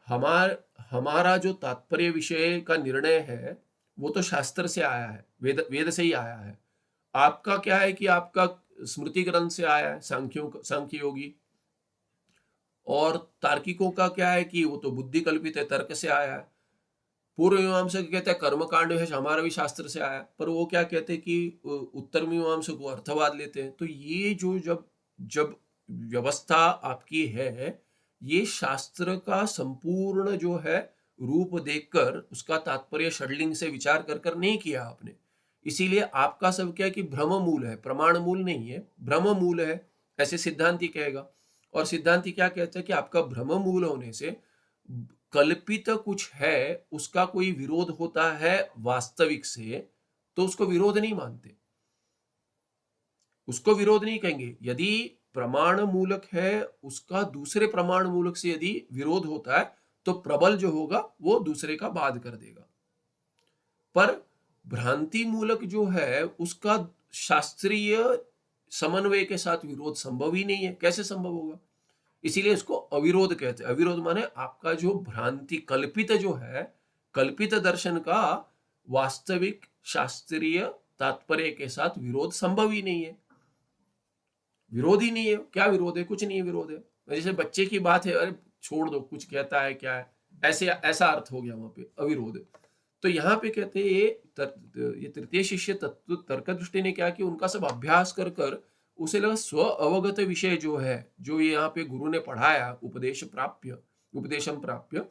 हमारा जो तात्पर्य विषय का निर्णय है वो तो शास्त्र से आया है, वेद से ही आया है। आपका क्या है कि आपका स्मृति ग्रंथ से आया है, सांख्य योगी। और तार्किकों का क्या है कि वो तो बुद्धि कल्पित है, तर्क से आया है। पूर्व मीमांसक कहते हैं कर्मकांड है, हमारा भी शास्त्र से आया, पर वो क्या कहते हैं कि उत्तर मीमांसक को अर्थवाद लेते हैं। तो ये जो जब जब व्यवस्था आपकी है, ये शास्त्र का संपूर्ण जो है रूप देखकर उसका तात्पर्य षडलिंग से विचार कर कर नहीं किया आपने। इसीलिए आपका सब क्या है कि भ्रम मूल है, प्रमाण मूल नहीं है, भ्रम मूल है, ऐसे सिद्धांति कहेगा। और सिद्धांति क्या कहते हैं कि आपका भ्रम मूल होने से कल्पित कुछ है उसका कोई विरोध होता है वास्तविक से, तो उसको विरोध नहीं मानते, उसको विरोध नहीं कहेंगे। यदि प्रमाण मूलक है उसका दूसरे प्रमाण मूलक से यदि विरोध होता है तो प्रबल जो होगा वो दूसरे का बाध कर देगा। पर भ्रांति मूलक जो है उसका शास्त्रीय समन्वय के साथ विरोध संभव ही नहीं है, कैसे संभव होगा? इसीलिए इसको अविरोध कहते हैं। अविरोध माने आपका जो भ्रांति कल्पित जो है, कल्पित दर्शन का वास्तविक शास्त्रीय तात्पर्य के साथ विरोध संभव ही नहीं है, विरोध ही नहीं है। क्या विरोध है? कुछ नहीं है विरोध है। जैसे बच्चे की बात है, अरे छोड़ दो, कुछ कहता है क्या है, ऐसे ऐसा अर्थ हो गया वहां पे अविरोध। तो यहाँ पे कहते हैं ये तृतीय शिष्य तत्व तर्क दृष्टि ने क्या कि उनका सब अभ्यास कर कर उसे लगा स्व अवगत विषय जो है, जो ये यहाँ पे गुरु ने पढ़ाया, उपदेशम प्राप्य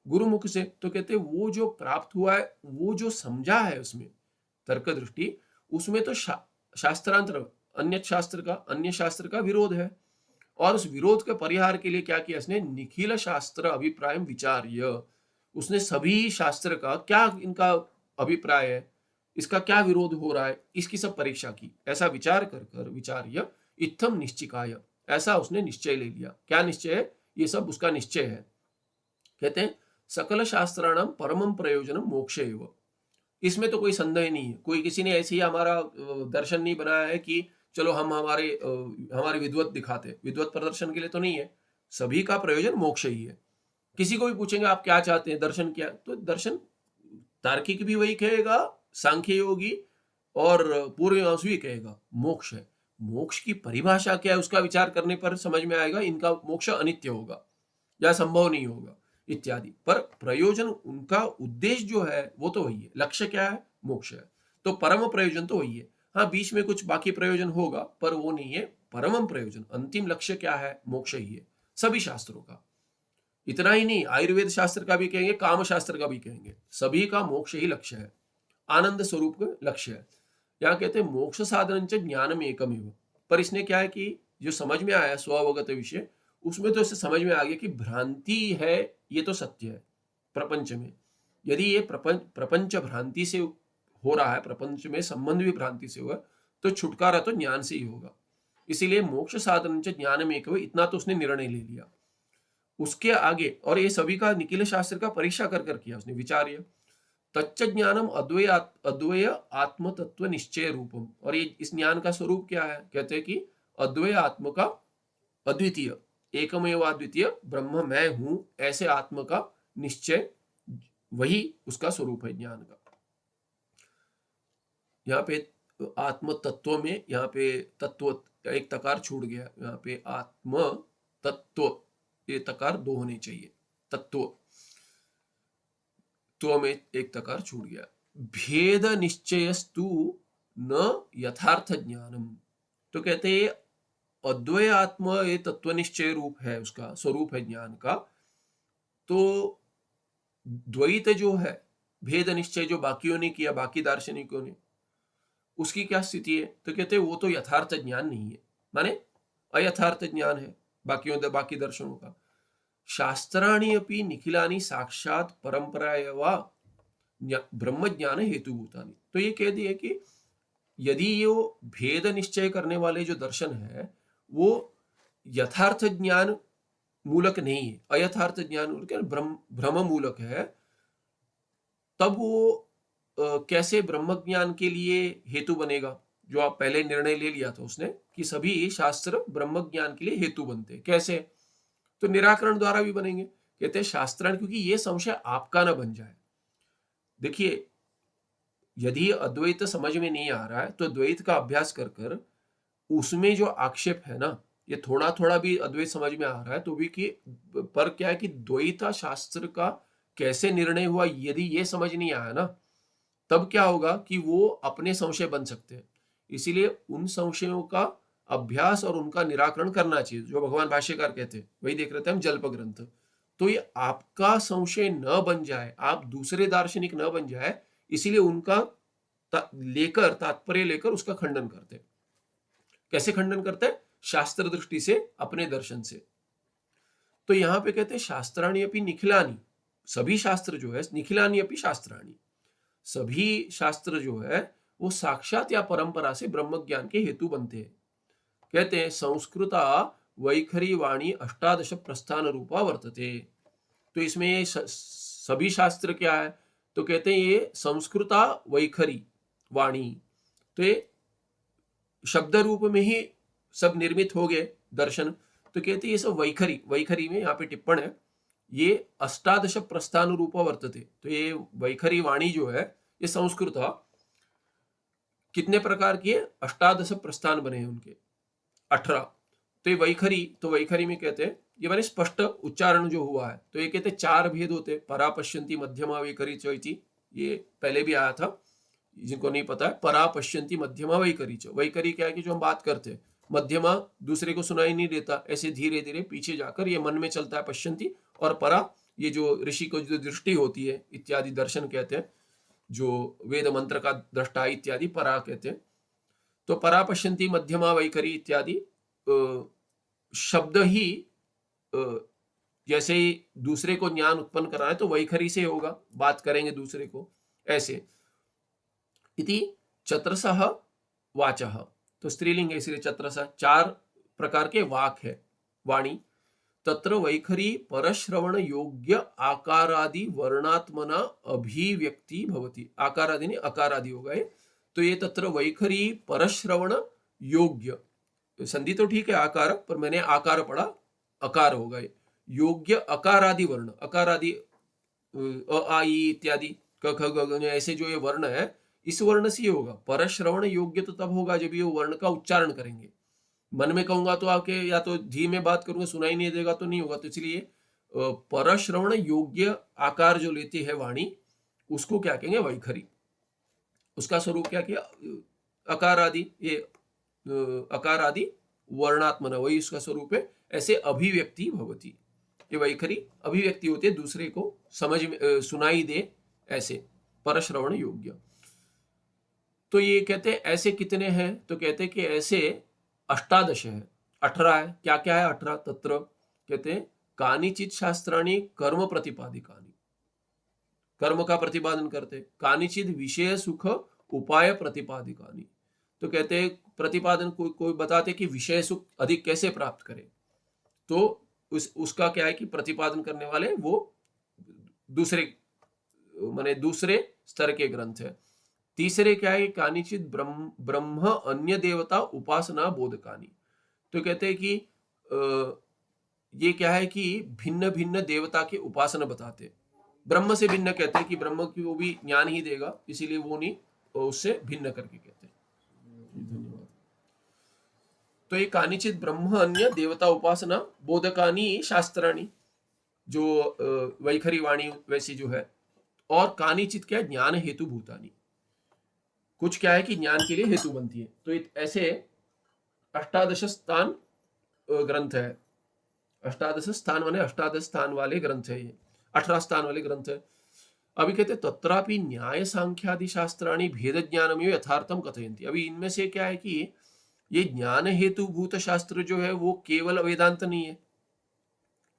गुरुमुख से, तो कहते वो जो प्राप्त हुआ है, वो जो समझा है उसमें तर्क दृष्टि, उसमें तो शास्त्रांतर अन्य शास्त्र का विरोध है। और उस विरोध के परिहार के लिए क्या किया इसने? निखिल शास्त्र अभिप्राय विचार्य, उसने सभी शास्त्र का क्या इनका अभिप्राय है, इसका क्या विरोध हो रहा है, इसकी सब परीक्षा की। ऐसा विचार कर कर विचार्य इत्थम निश्चिकाय, ऐसा उसने निश्चय ले लिया। क्या निश्चय है? ये सब उसका निश्चय है। कहते हैं सकल शास्त्राणाम परमम प्रयोजनम मोक्ष एव, इसमें तो कोई संदेह नहीं है। कोई किसी ने ऐसे ही हमारा दर्शन नहीं बनाया है कि चलो हम हमारे विद्वत दिखाते, विद्वत प्रदर्शन के लिए तो नहीं है। सभी का प्रयोजन मोक्ष ही है। किसी को भी पूछेंगे आप क्या चाहते हैं, दर्शन क्या, तो दर्शन तार्किक भी वही कहेगा, सांख्य योगी और पूर्व मीमांसु भी कहेगा मोक्ष है। मोक्ष की परिभाषा क्या है उसका विचार करने पर समझ में आएगा इनका मोक्ष अनित्य होगा या संभव नहीं होगा इत्यादि। पर प्रयोजन उनका उद्देश्य जो है वो तो वही है, लक्ष्य क्या है? मोक्ष है। तो परम प्रयोजन तो वही है। हाँ, बीच में कुछ बाकी प्रयोजन होगा पर वो नहीं है परम प्रयोजन। अंतिम लक्ष्य क्या है? मोक्ष ही है सभी शास्त्रों का। इतना ही नहीं, आयुर्वेद शास्त्र का भी कहेंगे, काम शास्त्र का भी कहेंगे, सभी का मोक्ष ही लक्ष्य है, आनंद स्वरूप का लक्ष्य है। यहाँ कहते हैं मोक्ष साधन च ज्ञानम एकमेव। पर इसने क्या है कि जो समझ में आया स्वअवगत विषय, उसमें तो इसे समझ में आ गया कि भ्रांति है, ये तो सत्य है प्रपंच में। यदि ये प्रपंच भ्रांति से हो रहा है, प्रपंच में संबंध भी भ्रांति से हुआ, तो छुटकारा तो ज्ञान से ही होगा। इसीलिए मोक्ष साधन च ज्ञानम एकमेव, इतना तो उसने निर्णय ले लिया। उसके आगे, और ये सभी का निखिल शास्त्र का परीक्षा कर कर किया उसने विचार्य तच्च ज्ञानम अद्वय आत्म तत्व निश्चय रूपम। और ये इस ज्ञान का स्वरूप क्या है? कहते हैं कि अद्वय आत्म का अद्वितीय, एकमेव अद्वितीय ब्रह्म मैं हूं, ऐसे आत्म का निश्चय, वही उसका स्वरूप है ज्ञान का। यहाँ पे आत्म तत्व में, यहाँ पे तत्व एक तकार छूट गया, यहाँ पे आत्म तत्व, ये तकार दो होने चाहिए, तत्व तो में एक तकार छूट गया। भेद निश्चयस्तु न यथार्थ ज्ञानम, तो कहते हैं अद्वय आत्मा ये तत्व निश्चय रूप है, उसका स्वरूप है ज्ञान का। तो द्वैत जो है, भेद निश्चय जो बाकियों ने किया, बाकी दार्शनिकों ने, उसकी क्या स्थिति है? तो कहते हैं वो तो यथार्थ ज्ञान नहीं है, माने अयथार्थ ज्ञान है बाकी दर्शनों का। शास्त्राणि अपि निखिलानि साक्षात परंपराया वा ब्रह्म ज्ञान हेतुभूतानि। तो ये कह दिए कि यदि ये भेद निश्चय करने वाले जो दर्शन है वो यथार्थ ज्ञान मूलक नहीं है, अयथार्थ ज्ञान मूलक है, भ्रम मूलक है, तब वो कैसे ब्रह्म ज्ञान के लिए हेतु बनेगा? जो आप पहले निर्णय ले लिया था उसने कि सभी शास्त्र ब्रह्म ज्ञान के लिए हेतु बनते हैं, कैसे? तो निराकरण द्वारा भी बनेंगे। कहते हैं शास्त्राण, क्योंकि ये संशय आपका ना बन जाए। देखिए, यदि अद्वैत समझ में नहीं आ रहा है तो द्वैत का अभ्यास कर कर उसमें जो आक्षेप है ना, ये थोड़ा थोड़ा भी अद्वैत समझ में आ रहा है तो भी कि पर क्या है कि द्वैत शास्त्र का कैसे निर्णय हुआ यदि ये समझ नहीं आया ना, तब क्या होगा कि वो अपने संशय बन सकते हैं। इसीलिए उन संशयों का अभ्यास और उनका निराकरण करना चाहिए, जो भगवान भाष्यकार कहते हैं वही देख रहे थे हम, जल्प ग्रंथ। तो ये आपका संशय न बन जाए, आप दूसरे दार्शनिक न बन जाए, इसीलिए उनका तात्पर्य लेकर उसका खंडन करते हैं। कैसे खंडन करते हैं? शास्त्र दृष्टि से, अपने दर्शन से। तो यहां पे कहते हैं शास्त्राणी अपनी निखिलानी, सभी शास्त्र जो है, निखिलानी अपनी शास्त्राणी, सभी शास्त्र जो है वो साक्षात या परंपरा से ब्रह्म ज्ञान के हेतु बनते हैं। कहते हैं संस्कृता वैखरी वाणी अष्टादश प्रस्थान रूपा वर्तते। तो इसमें ये सभी शास्त्र क्या है? तो कहते हैं ये संस्कृता वैखरी वाणी, तो ये शब्द रूप में ही सब निर्मित हो गए दर्शन। तो कहते हैं ये सब वैखरी, वैखरी में यहाँ पे टिप्पण है, ये अष्टादश प्रस्थान रूप वर्तते। तो ये वैखरी वाणी जो है ये संस्कृत कितने प्रकार की है? अष्टादश प्रस्थान बने हैं उनके 18। तो ये वैखरी, तो वैखरी में कहते हैं ये माने स्पष्ट उच्चारण जो हुआ है। तो ये कहते हैं 4 भेद होते, परा पश्यंती मध्यमा वैखरी चौथी, ये पहले भी आया था, जिनको नहीं पता है, परा पश्यंती मध्यमा वैखरी च। वैखरी क्या है कि जो हम बात करते हैं, मध्यमा दूसरे को सुनाई नहीं देता, ऐसे धीरे धीरे पीछे जाकर ये मन में चलता है पश्यंती, और परा ये जो ऋषि को जो दृष्टि होती है इत्यादि दर्शन कहते हैं, जो वेद मंत्र का दृष्टा इत्यादि परा कहते हैं। तो परा पश्यंती मध्यमा वैखरी इत्यादि शब्द ही जैसे ही दूसरे को ज्ञान उत्पन्न करा है तो वैखरी से होगा, बात करेंगे दूसरे को ऐसे। इति चत्रसः वाचः, तो स्त्रीलिंग है इसलिए चत्रसः, 4 प्रकार के वाक है, वाणी। तत्र वैखरी परश्रवण योग्य आकारादि वर्णात्मना अभिव्यक्ति भवति। आकारादि ने अकारादि होगा ये। तो ये तत्र वैखरी परश्रवण योग्य, संधि तो ठीक है आकार, पर मैंने आकार पढ़ा, अकार होगा ये। योग्य अकारादि वर्ण, अकारादि अ आ ई इत्यादि क ख ग घ ऐसे जो ये वर्ण है, इस वर्ण से होगा। परश्रवण योग्य तो तब होगा जब ये वर्ण का उच्चारण करेंगे। मन में कहूंगा तो आपके, या तो धीमे बात करूंगा सुनाई नहीं देगा तो नहीं होगा। तो इसलिए परश्रवण योग्य आकार जो लेती है वाणी, उसको क्या कहेंगे? वैखरी। उसका स्वरूप क्या किया? अकार आदि, ये अकार आदि वर्णात्मना, वही उसका स्वरूप है। ऐसे अभिव्यक्ति भवती, ये वैखरी अभिव्यक्ति होती है, दूसरे को समझ में सुनाई दे ऐसे, परश्रवण योग्य। तो ये कहते हैं ऐसे कितने हैं? तो कहते हैं कि ऐसे अष्टादश है, 18 है। क्या क्या है 18? तत्र कहते हैं कानिचित शास्त्राणी कर्म प्रतिपादिकानी, कर्म का प्रतिपादन करते, कानिचित विषय सुख उपाय प्रतिपादिकानी। तो कहते हैं प्रतिपादन कोई बताते कि विषय सुख अधिक कैसे प्राप्त करें, तो उसका क्या है कि प्रतिपादन करने वाले वो दूसरे माने दूसरे स्तर के ग्रंथ है। तीसरे क्या है? कानिचित ब्रह्म अन्य देवता उपासना बोधकानी। तो कहते हैं कि ये क्या है कि भिन्न भिन्न देवता के उपासना बताते, ब्रह्म से भिन्न कहते हैं कि ब्रह्म की वो भी ज्ञान ही देगा, इसीलिए वो नहीं, उससे भिन्न करके कहते हैं। धन्यवाद। तो ये कानिचित ब्रह्म अन्य देवता उपासना बोधकानी शास्त्राणी, जो वैखरी वाणी वैसी जो है, और कानिचित क्या है? ज्ञान हेतु भूतानी, कुछ क्या है कि ज्ञान के लिए हेतु बनती है। तो ऐसे अष्टादश स्थान ग्रंथ है। अष्टादश स्थान माने अष्टादश स्थान वाले ग्रंथ है, ये 18 स्थान वाले ग्रंथ है। अभी कहते तत्रापि न्याय सांख्यादि शास्त्राणि भेद ज्ञानमेव यथार्थम कथयन्ति। अभी इनमें से क्या है कि ये ज्ञान हेतु भूत शास्त्र जो है वो केवल वेदांत नहीं है।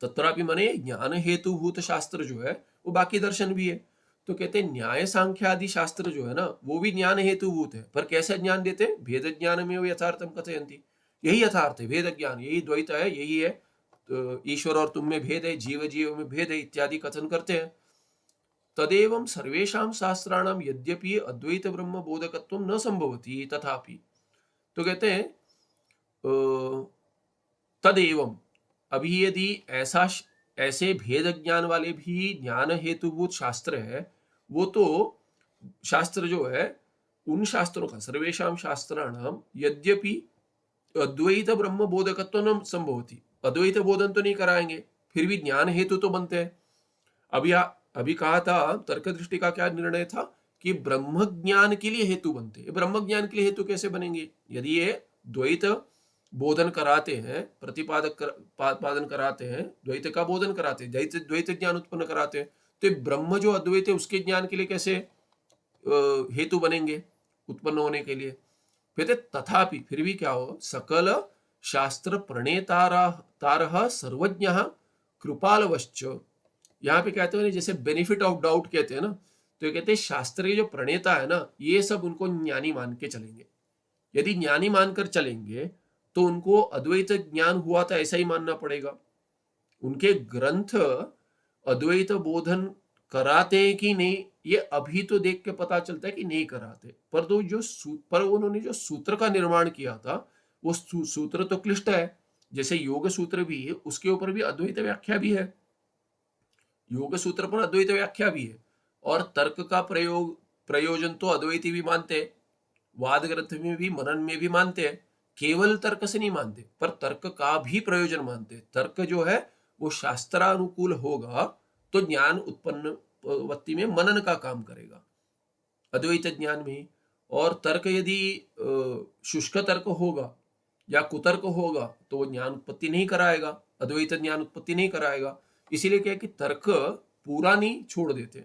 तत्रापि माने ज्ञान हेतु भूत शास्त्र जो है वो बाकी दर्शन भी है। तो कहते हैं न्याय सांख्यादि शास्त्र जो है ना वो भी ज्ञान हेतु भूत है, पर कैसे ज्ञान देते हैं? भेद ज्ञान में वो यथार्थम कथयन्ति। यही यथार्थ है, भेद ज्ञान, यही द्वैत है, यही है। तो ईश्वर और तुम में भेद है, जीव जीव में भेद है इत्यादि कथन करते हैं। तदेवं सर्वेषां शास्त्राणां यद्यपि अद्वैत ब्रह्म बोधकत्वं न संभवति तथापि। तो कहते हैं तदेवं, अभी यदि ऐसे भेद ज्ञान वाले भी ज्ञान हेतुभूत शास्त्र है, वो तो शास्त्र जो है उन शास्त्रों का सर्वेषां शास्त्राणाम यद्यपि अद्वैत ब्रह्म बोधकत्व न संभवती, अद्वैत बोधन तो नहीं कराएंगे, फिर भी ज्ञान हेतु तो बनते हैं। अभी अभी कहा था तर्क दृष्टि का क्या निर्णय था कि ब्रह्म ज्ञान के लिए हेतु बनते हैं। ब्रह्म ज्ञान के लिए हेतु कैसे बनेंगे? यदि ये द्वैत बोधन कराते हैं, पादन कराते हैं, द्वैत का बोधन कराते हैं, द्वैत ज्ञान उत्पन्न कराते हैं, तो ब्रह्म जो अद्वैत है उसके ज्ञान के लिए कैसे हेतु बनेंगे उत्पन्न होने के लिए? फिर तथापि, फिर भी क्या हो, सकल शास्त्र प्रणेतारः सर्वज्ञः कृपालवश्च। यहाँ पे कहते हैं जैसे बेनिफिट ऑफ डाउट कहते हैं ना, तो ये कहते हैं शास्त्र के जो प्रणेता है ना ये सब उनको ज्ञानी मान के चलेंगे। यदि ज्ञानी मानकर चलेंगे तो उनको अद्वैत ज्ञान हुआ था ऐसा ही मानना पड़ेगा। उनके ग्रंथ अद्वैत बोधन कराते हैं कि नहीं ये अभी तो देख के पता चलता है कि नहीं कराते, पर तो पर उन्होंने जो सूत्र का निर्माण किया था वो सूत्र तो क्लिष्ट है। जैसे योग सूत्र भी है, उसके ऊपर भी अद्वैत व्याख्या भी है, योग सूत्र पर अद्वैत व्याख्या भी है, और तर्क का प्रयोजन तो अद्वैती भी मानते हैं, वाद ग्रंथ में भी मनन में भी मानते हैं। केवल तर्क से नहीं मानते, पर तर्क का भी प्रयोजन मानते हैं। तर्क जो है वो शास्त्रानुकूल होगा तो ज्ञान उत्पत्ति में मनन का काम करेगा अद्वैत ज्ञान में। और तर्क यदि शुष्क तर्क होगा या कुतर्क होगा तो वो ज्ञान उत्पत्ति नहीं कराएगा, अद्वैत ज्ञान उत्पत्ति नहीं कराएगा। इसीलिए क्या है कि तर्क पूरा नहीं छोड़ देते।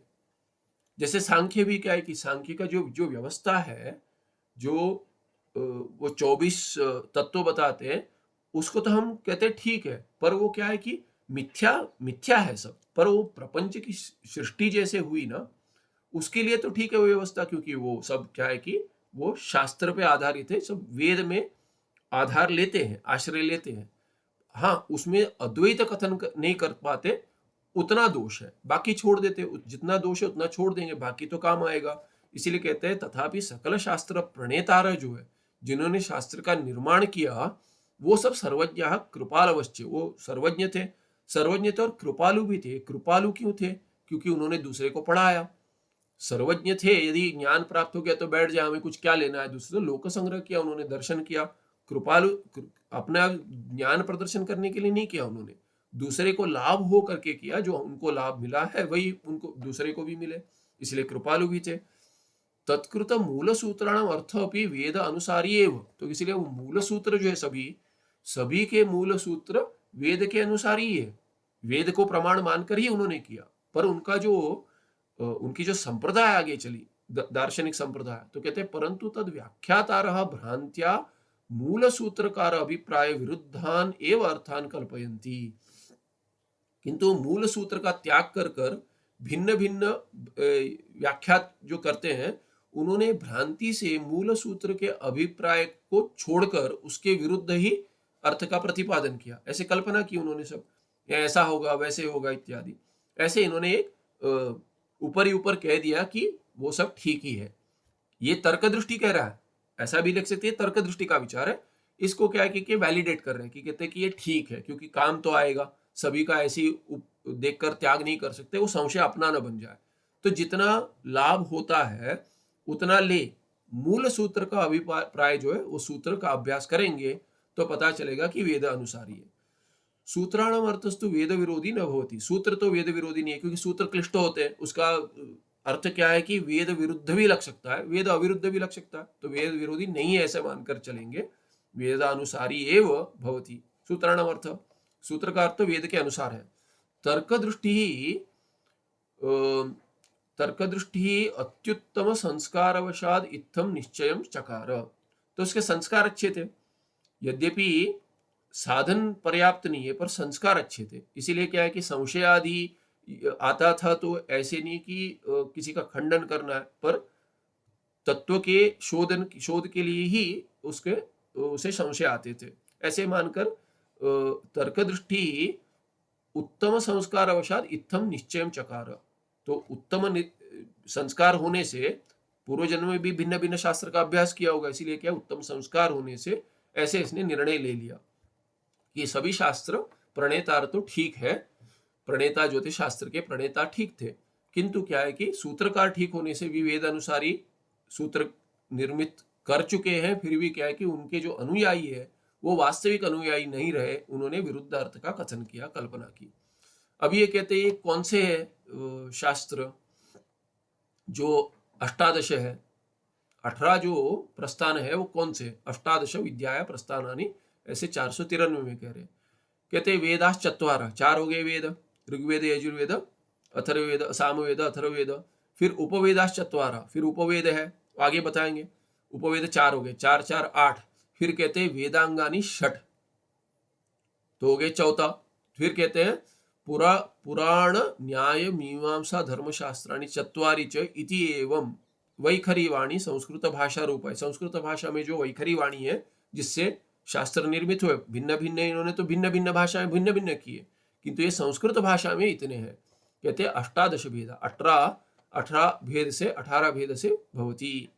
जैसे सांख्य भी क्या है कि सांख्य का जो जो व्यवस्था है, जो वो 24 तत्व बताते हैं, उसको तो हम कहते हैं ठीक है, पर वो क्या है कि मिथ्या मिथ्या है सब, पर वो प्रपंच की सृष्टि जैसे हुई ना उसके लिए तो ठीक है वो व्यवस्था, क्योंकि वो सब क्या है कि वो शास्त्र पे आधारित है, सब वेद में आधार लेते हैं, आश्रय लेते हैं। हाँ, उसमें अद्वैत कथन नहीं कर पाते उतना दोष है, बाकी छोड़ देते, जितना दोष है उतना छोड़ देंगे, बाकी तो काम आएगा। इसीलिए कहते हैं तथापि सकल शास्त्र प्रणेतार जो है, जिन्होंने शास्त्र का निर्माण किया वो सब सर्वज्ञ कृपालवश्च, वो सर्वज्ञ थे, सर्वज्ञ थे और कृपालु भी थे। कृपालु क्यों थे? क्योंकि उन्होंने दूसरे को पढ़ाया। सर्वज्ञ थे, यदि ज्ञान प्राप्त हो गया तो बैठ जाए, हमें कुछ क्या लेना है, दूसरे लोक संग्रह किया, उन्होंने दर्शन किया। कृपालु अपना ज्ञान प्रदर्शन करने के लिए नहीं किया, उन्होंने दूसरे को लाभ हो करके किया, जो उनको लाभ मिला है वही उनको दूसरे को भी मिले, इसलिए कृपालु भी थे। तत्कृत मूल सूत्राणाम अर्थ अपनी वेद अनुसारी एव, तो इसलिए वो मूल सूत्र जो है सभी सभी के मूल सूत्र वेद के अनुसार ही है, वेद को प्रमाण मानकर ही उन्होंने किया। पर उनका जो उनकी जो संप्रदाय आगे चली, दार्शनिक संप्रदाय, तो कहते हैं परंतु तद व्याख्यातारः भ्रांत्या मूल सूत्रकार अभिप्राय विरुद्धान एव अर्थान कल्पयन्ति। किंतु मूल सूत्र का त्याग कर कर भिन्न भिन्न व्याख्या जो करते हैं, उन्होंने भ्रांति से मूल सूत्र के अभिप्राय को छोड़कर उसके विरुद्ध ही अर्थ का प्रतिपादन किया। ऐसे कल्पना की उन्होंने सब, ऐसा होगा वैसे होगा इत्यादि, ऐसे इन्होंने एक ऊपर ही ऊपर कह दिया कि वो सब ठीक ही है। ये तर्क दृष्टि कह रहा है, ऐसा भी लिख सकते हैं, तर्क दृष्टि का विचार है। इसको क्या है कि वैलिडेट कर रहे हैं, कि कहते हैं कि ये ठीक है क्योंकि काम तो आएगा, सभी का ऐसी देखकर त्याग नहीं कर सकते, वो संशय अपना न बन जाए। तो जितना लाभ होता है उतना ले, मूल सूत्र का अभिप्राय जो है वो सूत्र का अभ्यास करेंगे तो पता चलेगा कि वेद अनुसारी है। सूत्राणाम अर्थस्तु वेद विरोधी न होती, सूत्र तो वेद विरोधी नहीं है, क्योंकि सूत्र क्लिष्ट होते हैं, उसका अर्थ क्या है कि वेद विरुद्ध भी लग सकता है, वेद अविरुद्ध भी लग सकता है, तो वेद विरोधी नहीं है ऐसे मानकर चलेंगे। वेदानुसारी एव भवति सूत्राणाम अर्थ, सूत्र का अर्थ वेद के अनुसार है। तर्क दृष्टि तर्क दृष्टि अत्युत्तम संस्कारवशाद इत्थम निश्चयम चकार। तो उसके संस्कार अच्छे थे, यद्यपि साधन पर्याप्त नहीं है पर संस्कार अच्छे थे, इसीलिए क्या है कि संशय आदि आता था तो ऐसे नहीं कि किसी का खंडन करना है, पर तत्व के शोध के लिए ही उसे संशय आते थे। ऐसे मानकर तर्क दृष्टि उत्तम संस्कार अवशात इत्थम निश्चयम चकार। तो उत्तम संस्कार होने से, पूर्व जन्म में भी भिन्न भिन्न शास्त्र का अभ्यास किया होगा, इसीलिए क्या उत्तम संस्कार होने से ऐसे इसने निर्णय ले लिया कि सभी शास्त्र प्रणेता तो ठीक है, प्रणेता जो थे शास्त्र के प्रणेता ठीक थे, किंतु क्या है कि सूत्रकार ठीक होने से भी वेद अनुसारी सूत्र निर्मित कर चुके हैं, फिर भी क्या है कि उनके जो अनुयायी है वो वास्तविक अनुयायी नहीं रहे, उन्होंने विरुद्ध अर्थ का कथन किया, कल्पना की। अब ये कहते हैं कौन से है शास्त्र जो अष्टादश है, 18 जो प्रस्थान है वो कौन से, अष्टादश विद्याया प्रस्थानानि, ऐसे 493 में कह रहे। कहते वेदास चत्वार, 4 हो गए वेद, ऋग्वेद यजुर्वेद अथर्ववेद सामवेद अथर्ववेद, फिर उपवेदास चत्वार, फिर उपवेद है, आगे बताएंगे, उपवेद 4 हो गए, 4 4 8, फिर कहते हैं वेदांगानी 6, तो हो गए 14, फिर कहते हैं पुराण न्याय मीमांसा धर्मशास्त्राणि चत्वारि च इति एवं वैखरी वाणी संस्कृत भाषा रूप है। संस्कृत भाषा में जो वैखरी वाणी है जिससे शास्त्र निर्मित हुए, भिन्न भिन्न, इन्होंने तो भिन्न भिन्न भाषाएं भिन्न भिन्न किए, किंतु ये संस्कृत भाषा में इतने हैं। कहते हैं अष्टादश भेद, 18 भेद से 18 भेद से भवती।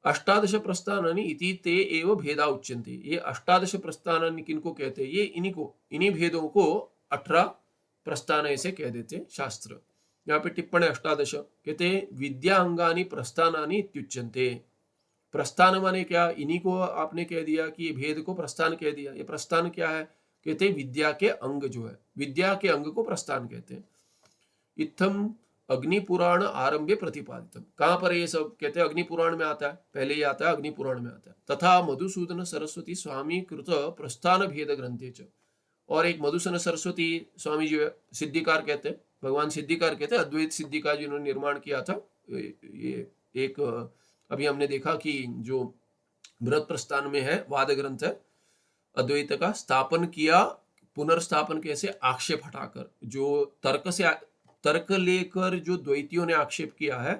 अष्टादश प्रस्थानानि इति ते एव भेदा उच्यन्ते। ये अष्टादश प्रस्थानानि किनको कहते हैं, ये इन्हीं भेदों को 18 प्रस्थान ऐसे कह देते शास्त्र। यहाँ पे टिप्पणी अष्टादश, कहते हैं विद्या अंगानि प्रस्थानानि इत्युच्यन्ते। प्रस्थान माने क्या, इन्हीं को आपने कह दिया कि ये भेद को प्रस्थान कह दिया। ये प्रस्थान क्या है, कहते हैं विद्या के अंग जो है, विद्या के अंग को प्रस्थान कहते हैं। इत्थम अग्निपुराण आरंभे प्रतिपादितम, कहां पर ये सब कहते हैं, अग्निपुराण में आता है, पहले ही आता है, अग्निपुराण में आता है। तथा मधुसूदन सरस्वती स्वामी कृत प्रस्थान भेद ग्रंथे च, और एक मधुसूदन सरस्वती स्वामी जो है, सिद्धिकार कहते हैं, भगवान सिद्धिकार कहते हैं, अद्वैत सिद्धि का जिन्होंने निर्माण किया था। ये एक अभी हमने देखा कि जो बृहत प्रस्थान में है वाद ग्रंथ है, अद्वैत का स्थापन किया, पुनर्स्थापन कैसे, आक्षेप हटाकर, जो तर्क लेकर जो द्वैतियों ने आक्षेप किया है,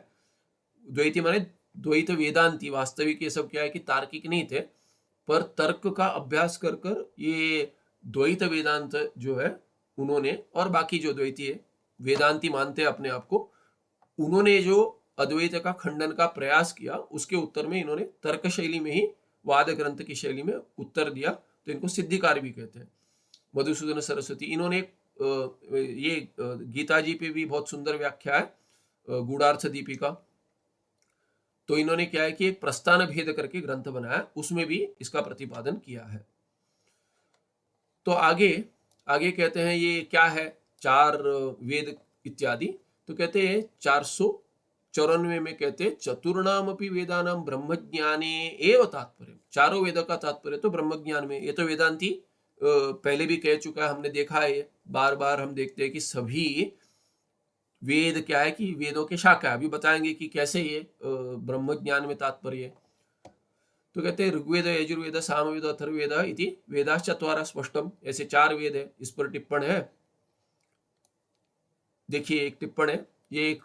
द्वैती माने द्वैत वेदांती, वास्तविक ये सब क्या है कि तार्किक नहीं थे, पर तर्क का अभ्यास कर कर ये द्वैत वेदांत जो है उन्होंने, और बाकी जो द्वैती है वेदांती मानते हैं अपने आप को, उन्होंने जो अद्वैत का खंडन का प्रयास किया, उसके उत्तर में इन्होंने तर्क शैली में ही, वाद ग्रंथ की शैली में उत्तर दिया, तो इनको सिद्धिकार भी कहते हैं। मधुसूदन सरस्वती, इन्होंने ये गीता जी पे भी बहुत सुंदर व्याख्या है, गूढ़ार्थ दीपिका, तो इन्होंने क्या है कि एक प्रस्थान भेद करके ग्रंथ बनाया, उसमें भी इसका प्रतिपादन किया है। तो आगे कहते हैं ये क्या है, 4 वेद इत्यादि, तो कहते हैं 494 में कहते हैं चतुर्णामपि वेदानाम ब्रह्मज्ञाने एव तात्पर्य, चारों वेदों का तात्पर्य तो ब्रह्मज्ञान में। ये तो वेदांती पहले भी कह चुका है, हमने देखा है, बार बार हम देखते हैं कि सभी वेद क्या है कि वेदों के शाखा है। अभी बताएंगे कि कैसे ये ब्रह्मज्ञान में तात्पर्य है। तो कहते हैं ऋग्वेद यजुर्वेद सामवेद अथर्ववेद इति वेदाश्च चत्वारः स्पष्टम, ऐसे 4 वेद है। इस पर टिप्पण है, देखिए एक टिप्पण है, ये एक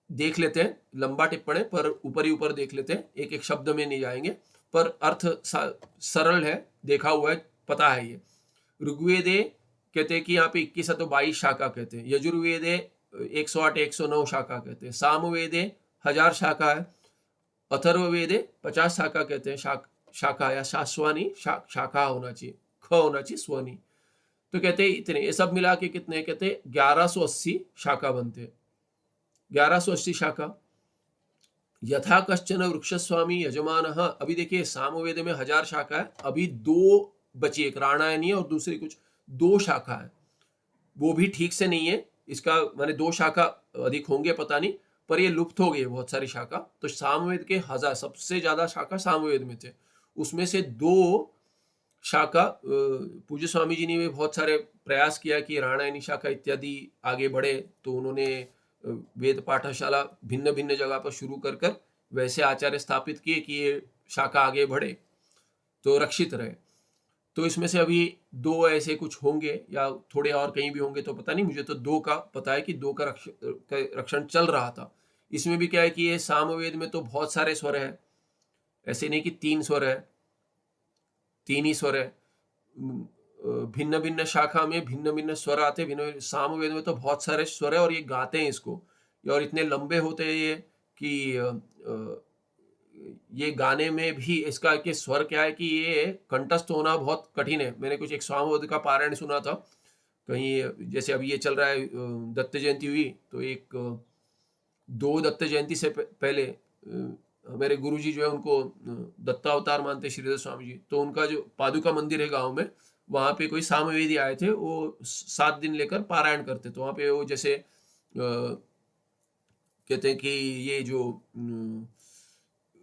देख लेते हैं, लंबा टिप्पण है पर ऊपर ही ऊपर देख लेते हैं, एक एक शब्द में नहीं जाएंगे, पर अर्थ सरल है, देखा हुआ है, पता है ये। ऋग्वेदे कहते हैं कि यहाँ पे 21 है तो 22 शाखा कहते हैं, यजुर्वेदे 108 109 शाखा कहते हैं, सामवेदे 1000 शाखा है, अथर्ववेदे 50 शाखा कहते हैं, शाखा या शाश्वानी शाखा होना चाहिए, ख होना चाहिए स्वनी। तो कहते हैं इतने, ये सब मिला के कितने, कहते हैं 1180 शाखा बनते हैं, 1180 शाखा। यथा कश्चन वृक्ष स्वामी यजमान, अभी देखिए सामवेद में 1000 शाखा है, अभी 2 बची, एक राणायनी है और दूसरी कुछ 2 शाखा है, वो भी ठीक से नहीं है, इसका माने 2 शाखा अधिक होंगे पता नहीं, पर ये लुप्त हो गई बहुत सारी शाखा। तो सामवेद के 1000, सबसे ज्यादा शाखा सामवेद में थे, उसमें से 2 शाखा पूज्य स्वामी जी ने भी बहुत सारे प्रयास किया कि राणायनी शाखा इत्यादि आगे बढ़े, तो उन्होंने वेद पाठशाला भिन्न भिन्न जगह पर शुरू कर कर वैसे आचार्य स्थापित किए कि ये शाखा आगे बढ़े तो रक्षित रहे। तो इसमें से अभी 2 ऐसे कुछ होंगे या थोड़े और कहीं भी होंगे तो पता नहीं, मुझे तो 2 का पता है कि 2 का रक्षण चल रहा था। इसमें भी क्या है कि ये सामवेद में तो बहुत सारे स्वर है, ऐसे नहीं कि 3 स्वर है, 3 ही स्वर है। भिन्न भिन्न शाखा में भिन्न भिन्न स्वर आते, भिन्न सामवेद में तो बहुत सारे स्वर है और ये गाते हैं इसको, और इतने लंबे होते हैं ये कि ये गाने में भी इसका के स्वर क्या है कि ये कंठस्थ होना बहुत कठिन है। मैंने कुछ एक सामवेद का पारायण सुना था कहीं, जैसे अभी ये चल रहा है दत्त जयंती हुई, तो एक 2 दत्त जयंती से पहले मेरे गुरुजी जो है उनको दत्तावतार मानते श्रीधर स्वामी जी, तो उनका जो पादुका मंदिर है गांव में, वहाँ पे कोई सामवेदी आए थे, वो 7 दिन लेकर पारायण करते। तो वहाँ पे वो जैसे कहते हैं कि ये जो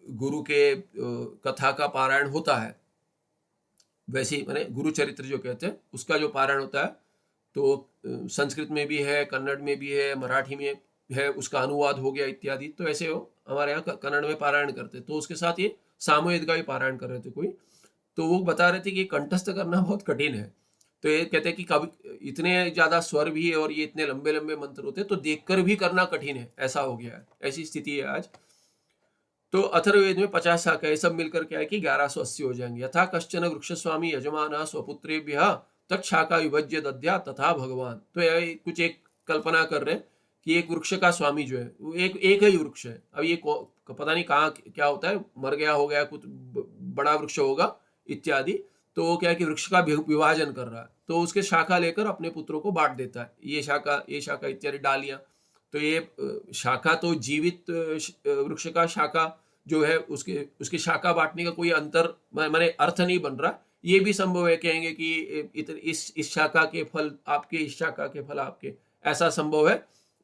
गुरु के कथा का पारायण होता है, वैसे ही मैंने गुरु चरित्र जो कहते हैं उसका जो पारायण होता है, तो संस्कृत में भी है, कन्नड़ में भी है, मराठी में है, उसका अनुवाद हो गया इत्यादि। तो ऐसे वो हमारे यहाँ कन्नड़ में पारायण करते, तो उसके साथ ये सामवेद का भी पारायण कर रहे थे कोई, तो वो बता रहे थे कि कंठस्थ करना बहुत कठिन है। तो ये कहते हैं कि कभी इतने ज़्यादा स्वर भी है और ये इतने लंबे लंबे मंत्र होते हैं, तो देखकर भी करना कठिन है, ऐसा हो गया है, ऐसी स्थिति है आज। तो अथर्ववेद में 50 शाखा, ये सब मिलकर क्या है कि 1180 हो जाएंगे। यथा कश्चन वृक्ष स्वामी यजमान स्वपुत्रेभ्यः तत्शाखा विभज्य दद्या तथा भगवान। तो यह कुछ एक कल्पना कर रहे हैं कि एक वृक्ष का स्वामी जो है वो एक ही वृक्ष है। अब ये पता नहीं कहाँ क्या होता है, मर गया हो गया, कुछ बड़ा वृक्ष होगा इत्यादि, तो वो क्या है कि वृक्ष का विभाजन कर रहा है, तो उसके शाखा लेकर अपने पुत्रों को बांट देता है, ये शाखा इत्यादि डालियां। तो ये शाखा तो जीवित वृक्ष का शाखा जो है उसकी शाखा बांटने का कोई अंतर माने अर्थ नहीं बन रहा। ये भी संभव है, कहेंगे कि इस शाखा के फल आपके, इस शाखा के फल आपके, ऐसा संभव है।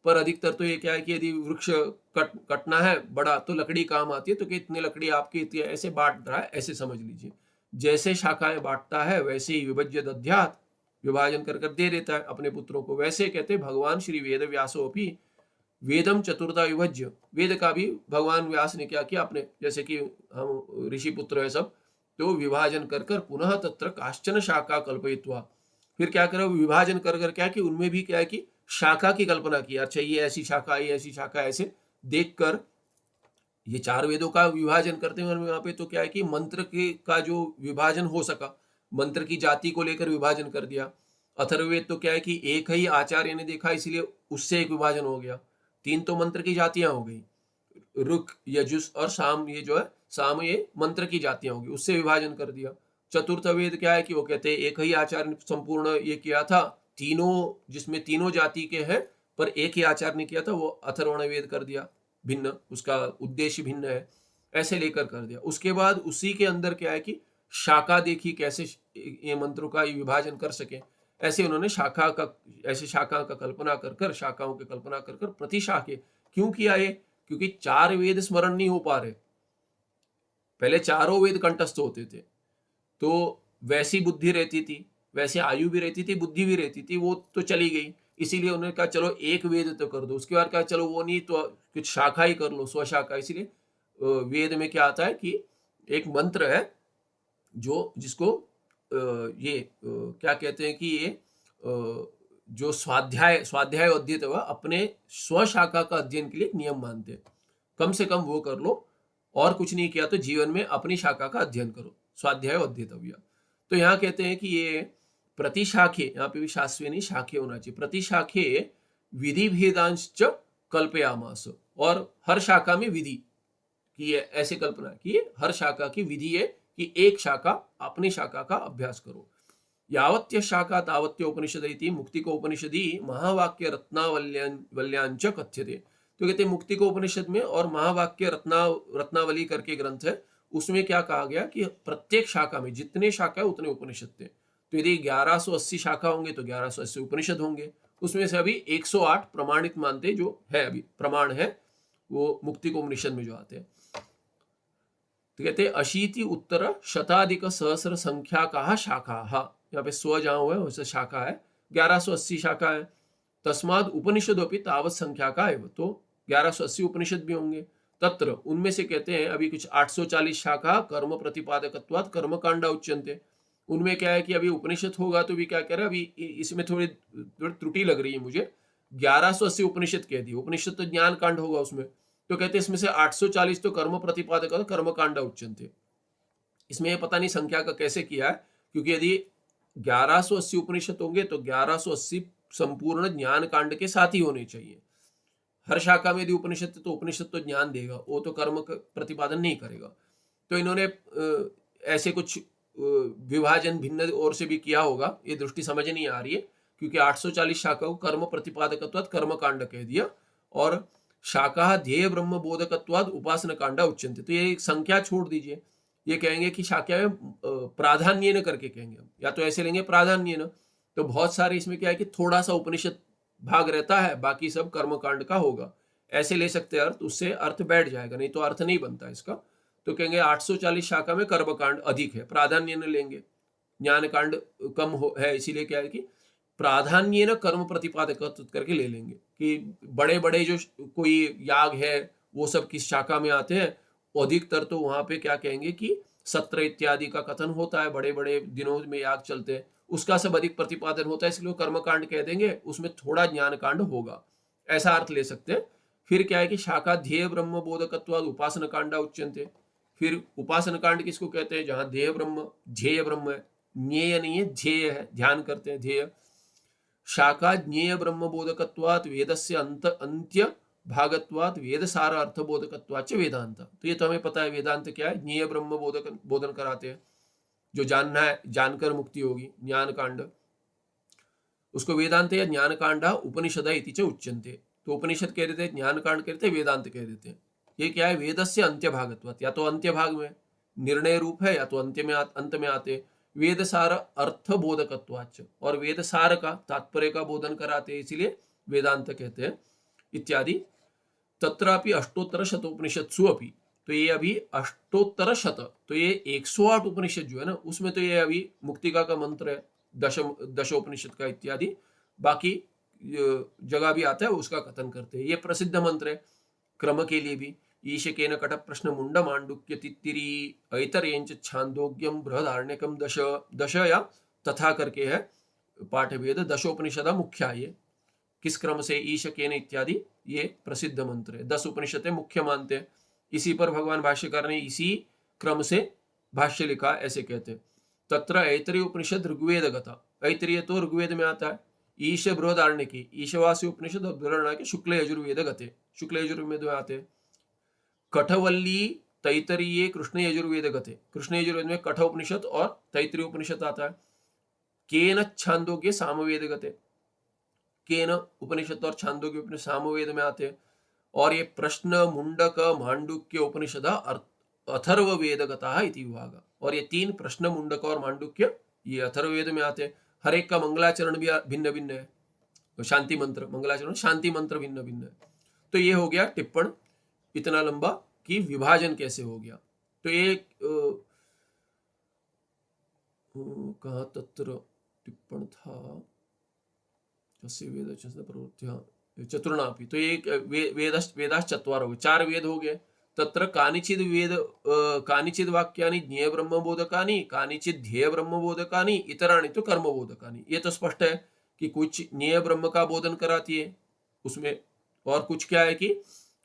पर अधिकतर तो ये क्या है कि यदि वृक्ष कटना है बड़ा तो लकड़ी काम आती है, तो कि इतनी लकड़ी आपकी इतनी, ऐसे बांट रहा है, ऐसे समझ लीजिए। जैसे शाखाएं बांटता है वैसे ही विभज्य दध्यात्, विभाजन कर दे देता है अपने पुत्रों को। वैसे कहते भगवान श्री वेद व्यासोपि वेदम चतुर्था विभज्य, वेद का भी भगवान व्यास ने क्या किया अपने, जैसे कि हम ऋषि पुत्र है सब, तो विभाजन कर पुनः तत्र काश्चन शाखा कल्पयित्वा, फिर क्या करो विभाजन कर क्या कि उनमें भी क्या है कि शाखा की कल्पना की। अच्छा ये ऐसी शाखा, ये ऐसी शाखा, ऐसे देखकर ये 4 वेदों का विभाजन करते हैं वहां पे। तो क्या है कि मंत्र के का जो विभाजन हो सका, मंत्र की जाति को लेकर विभाजन कर दिया। अथर्ववेद तो क्या है कि एक ही आचार्य ने देखा, इसलिए उससे एक विभाजन हो गया, 3 तो मंत्र की जातियां हो गई, रुक यजुस और साम, ये जो है साम, ये मंत्र की जातियां होगी, उससे विभाजन कर दिया। चतुर्थ वेद क्या है कि वो कहते हैं एक ही आचार्य ने संपूर्ण ये किया था, तीनों जिसमें तीनों जाति के हैं, पर एक ही आचार्य ने किया था, वो अथर्वण वेद कर दिया भिन्न, उसका उद्देश्य भिन्न है, ऐसे लेकर कर दिया। उसके बाद उसी के अंदर क्या है कि शाखा देखी कैसे ये मंत्रों का विभाजन कर सके, ऐसे उन्होंने शाखा का, ऐसे शाखा का कल्पना कर शाखाओं की कल्पना कर प्रतिशाखे क्यों किया ये, क्योंकि 4 वेद स्मरण नहीं हो पा रहे। पहले चारों वेद कंठस्थ होते थे, तो वैसी बुद्धि रहती थी, वैसे आयु भी रहती थी, बुद्धि भी रहती थी, वो तो चली गई। इसीलिए उन्होंने कहा चलो एक वेद तो कर दो, उसके बाद कहा चलो वो नहीं तो कुछ शाखा ही कर लो, स्वशाखा। इसीलिए वेद में क्या आता है कि एक मंत्र है जो जिसको ये क्या कहते हैं कि ये जो स्वाध्याय अध्ययन हुआ अपने स्वशाखा का अध्ययन के लिए एक नियम मानते हैं, कम से कम वो कर लो, और कुछ नहीं किया तो जीवन में अपनी शाखा का अध्ययन करो, स्वाध्याय अध्येतव्य। तो यहाँ कहते हैं कि ये प्रतिशाखे, यहाँ पे भी शास्त्रीय नहीं शाखे होना चाहिए, प्रतिशाखे विधि भेदांश कल्पयामास, और हर शाखा में विधि की ऐसे कल्पना की, हर शाखा की विधि है कि एक शाखा अपनी शाखा का अभ्यास करो। यावत्य शाखा तावत्य उपनिषद इति मुक्ति को उपनिषदि महावाक्य रत्नावल्यांच कथ्यते। तो कहते हैं मुक्ति को उपनिषद में और महावाक्य रत्नावली करके ग्रंथ है, उसमें क्या कहा गया कि प्रत्येक शाखा में जितने शाखा है उतने उपनिषद थे। तो यदि 1180 शाखा होंगे तो 1180 उपनिषद होंगे। उसमें से अभी 108 प्रमाणित मानते जो है, अभी प्रमाण है वो मुक्ति को उपनिषद में जो आते हैं। तो कहते हैं 80 उत्तर शताधिक सहस्र संख्या का शाखा, यहाँ पे स्व जहां हुआ है वैसे शाखा है, 1180 शाखा है। तस्माद उपनिषदोपि तावत संख्या का एव, तो 1180 उपनिषद भी होंगे। तत्र उनमें से कहते हैं अभी कुछ 840 शाखा कर्म प्रतिपादकत्वात् कर्मकांडा उच्यन्ते। उनमें क्या है कि अभी उपनिषद होगा तो भी क्या कह रहा है, अभी इसमें थोड़ी त्रुटि लग रही है मुझे। 1180 उपनिषद कह दिए, उपनिषद तो ज्ञान कांड होगा उसमें, तो कहते हैं इसमें से 840 तो कर्म प्रतिपादक कर्मकांडा उच्यन्ते। इसमें पता नहीं संख्या का कैसे किया है, क्योंकि यदि 1180 उपनिषद होंगे तो 1180 संपूर्ण ज्ञान कांड के साथ ही होने चाहिए। हर शाखा में यदि उपनिषद तो उपनिषद तो ज्ञान देगा, वो तो कर्म का प्रतिपादन नहीं करेगा। तो इन्होंने ऐसे कुछ विभाजन भिन्न और से भी किया होगा, ये दृष्टि समझ नहीं आ रही है, क्योंकि 840 शाखा को कर्म प्रतिपादकत्वात् कर्म कांड कह दिया, और शाखा ध्येय ब्रह्म बोधकत्वात् उपासना कांडा उच्यन्ते। तो ये संख्या छोड़ दीजिए, ये कहेंगे कि शाखा में प्राधान्य न करके कहेंगे हम, या तो ऐसे लेंगे प्राधान्य न। तो बहुत सारे इसमें क्या है कि थोड़ा सा उपनिषद भाग रहता है, बाकी सब कर्मकांड का होगा, ऐसे ले सकते हैं अर्थ, उससे अर्थ बैठ जाएगा, नहीं तो अर्थ नहीं बनता इसका। तो कहेंगे 840 शाखा में कर्मकांड अधिक है, प्राधान्य न लेंगे, ज्ञान कांड कम है, इसीलिए क्या है कि प्राधान्य न कर्म प्रतिपादक करके ले लेंगे कि बड़े बड़े जो कोई याग है वो सब किस शाखा में आते हैं, अधिकतर तो वहां पे क्या कहेंगे कि सत्र इत्यादि का कथन होता है, बड़े बड़े दिनों में याग चलते हैं, उसका सब अधिक प्रतिपादन होता है, इसलिए कर्मकांड कह देंगे, उसमें थोड़ा ज्ञान कांड होगा, ऐसा अर्थ ले सकते हैं। फिर क्या है कि शाखा ध्येय ब्रह्म बोधकत्वाद उपासना कांडा उच्यन्ते। फिर उपासना कांड किसको कहते हैं, जहां ध्येय ब्रह्म है, ज्ञेय नहीं है, ध्येय है, ध्यान करते हैं ध्येय। शाखा ज्ञेय ब्रह्म बोधकत्वात् वेदस्य अंत्य भागत्वात् वेद सार अर्थ बोधकत्वाच्च वेदांत। तो ये तो हमें पता है वेदांत क्या है, ज्ञेय ब्रह्म बोधन कराते हैं, जो जानना है, जानकर मुक्ति होगी, ज्ञान कांड, उसको वेदांत या ज्ञान कांडा उपनिषद इति च उच्यन्ते। तो उपनिषद कह देते हैं, ज्ञान कांड कहते हैं, वेदांत कह देते हैं। ये क्या है, वेदस्य अंत्य भागत्वात्, या तो अंत्य भाग में निर्णय रूप है, या तो अंत में आते। वेद सार अर्थ बोधकत्वाच्च, और वेद सार का तात्पर्य का बोधन कराते हैं, इसीलिए वेदांत कहते हैं इत्यादि। तत्रापि अष्टोत्तर शतोपनिषत्सु अपि, तो ये अभी अष्टोत्तर शत, तो ये 108 उपनिषद जो है ना, उसमें तो ये अभी मुक्तिका का मंत्र है, दशोपनिषद का इत्यादि, बाकी जगह भी आता है उसका कथन करते हैं। ये प्रसिद्ध मंत्र है क्रम के लिए भी। ईशकेन कट प्रश्न मुंड मांडुक्य तित्तिरी ऐतरेंच छांदोग्यम बृहदारण्यकम दश या तथा करके है पाठभेद, दशोपनिषद मुख्या, ये किस क्रम से, ईशकेन इत्यादि, ये प्रसिद्ध मंत्र है। 10 उपनिषदें मुख्य मानते हैं, इसी पर भगवान भाष्यकार ने इसी क्रम से भाष्य लिखा, ऐसे कहते हैं। तत्र ऐतरीय उपनिषद ऋग्वेद गता, ऐतरीय तो ऋग्वेद में आता है, ईश बृहदारण्य की, ईशवासी उपनिषद और बृहदारण्य के शुक्ल यजुर्वेद गते, शुक्ल यजुर्वेद में आते हैं। कठवल्ली तैतरीय कृष्ण यजुर्वेद गते, कृष्ण यजुर्वेद में कठ उपनिषद और तैतरीय उपनिषद आता है। केन छांदोग्य सामवेद गते, केन उपनिषद और छांदोग्य उपनिषद सामवेद में आते हैं। और ये प्रश्न मुंडक मांडुक्य उपनिषद अथर्ववेद गता इति विभाग, और ये 3 प्रश्न मुंडक और मांडुक्य ये अथर्ववेद में आते हैं। हर एक का मंगलाचरण भी भिन्न भिन्न है, तो शांति मंत्र, मंगलाचरण शांति मंत्र भिन्न भिन्न है। तो ये हो गया टिप्पण इतना लंबा कि विभाजन कैसे हो गया। तो ये कहाँ तत्र टिप्पण था, चतुर्णापि, तो ये वेदाश्चत्वार हो गए, 4 वेद हो गए। तत्र कानिचिद वेद कानिचिद वाक्यानि ज्ञेय ब्रह्म बोधकानि, कानिचिद ध्येय ब्रह्म बोधकानि, इतराणि तो कर्म बोधकानि। ये तो स्पष्ट है कि कुछ ज्ञेय ब्रह्म का बोधन कराती है उसमें, और कुछ क्या है कि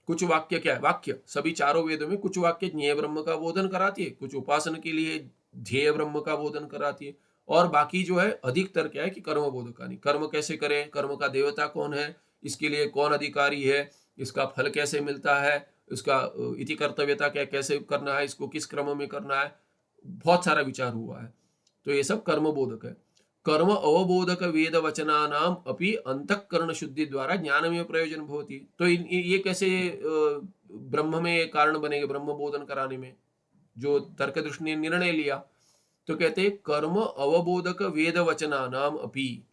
कुछ वाक्य, क्या है वाक्य, सभी चारों वेदों में कुछ वाक्य ज्ञेय ब्रह्म का बोधन कराती है, कुछ उपासना के लिए ध्येय ब्रह्म का बोधन कराती है, और बाकी जो है अधिकतर क्या है कि कर्म बोधकानि, कर्म कैसे करें, कर्म का देवता कौन है, इसके लिए कौन अधिकारी है, इसका फल कैसे मिलता है, इसका इति कर्तव्यता क्या, कैसे करना है, इसको किस क्रम में करना है, बहुत सारा विचार हुआ है। तो ये सब कर्म बोधक है। कर्म अवबोधक वेद वचनानाम अपि अंतःकरण शुद्धि द्वारा ज्ञान में प्रयोजन भवति। तो ये कैसे ब्रह्म में कारण बनेगा, ब्रह्म बोधन कराने में, जो तर्क दृष्टि ने निर्णय लिया। तो कहते हैं कर्म अवबोधक वेद वचनानाम अपि,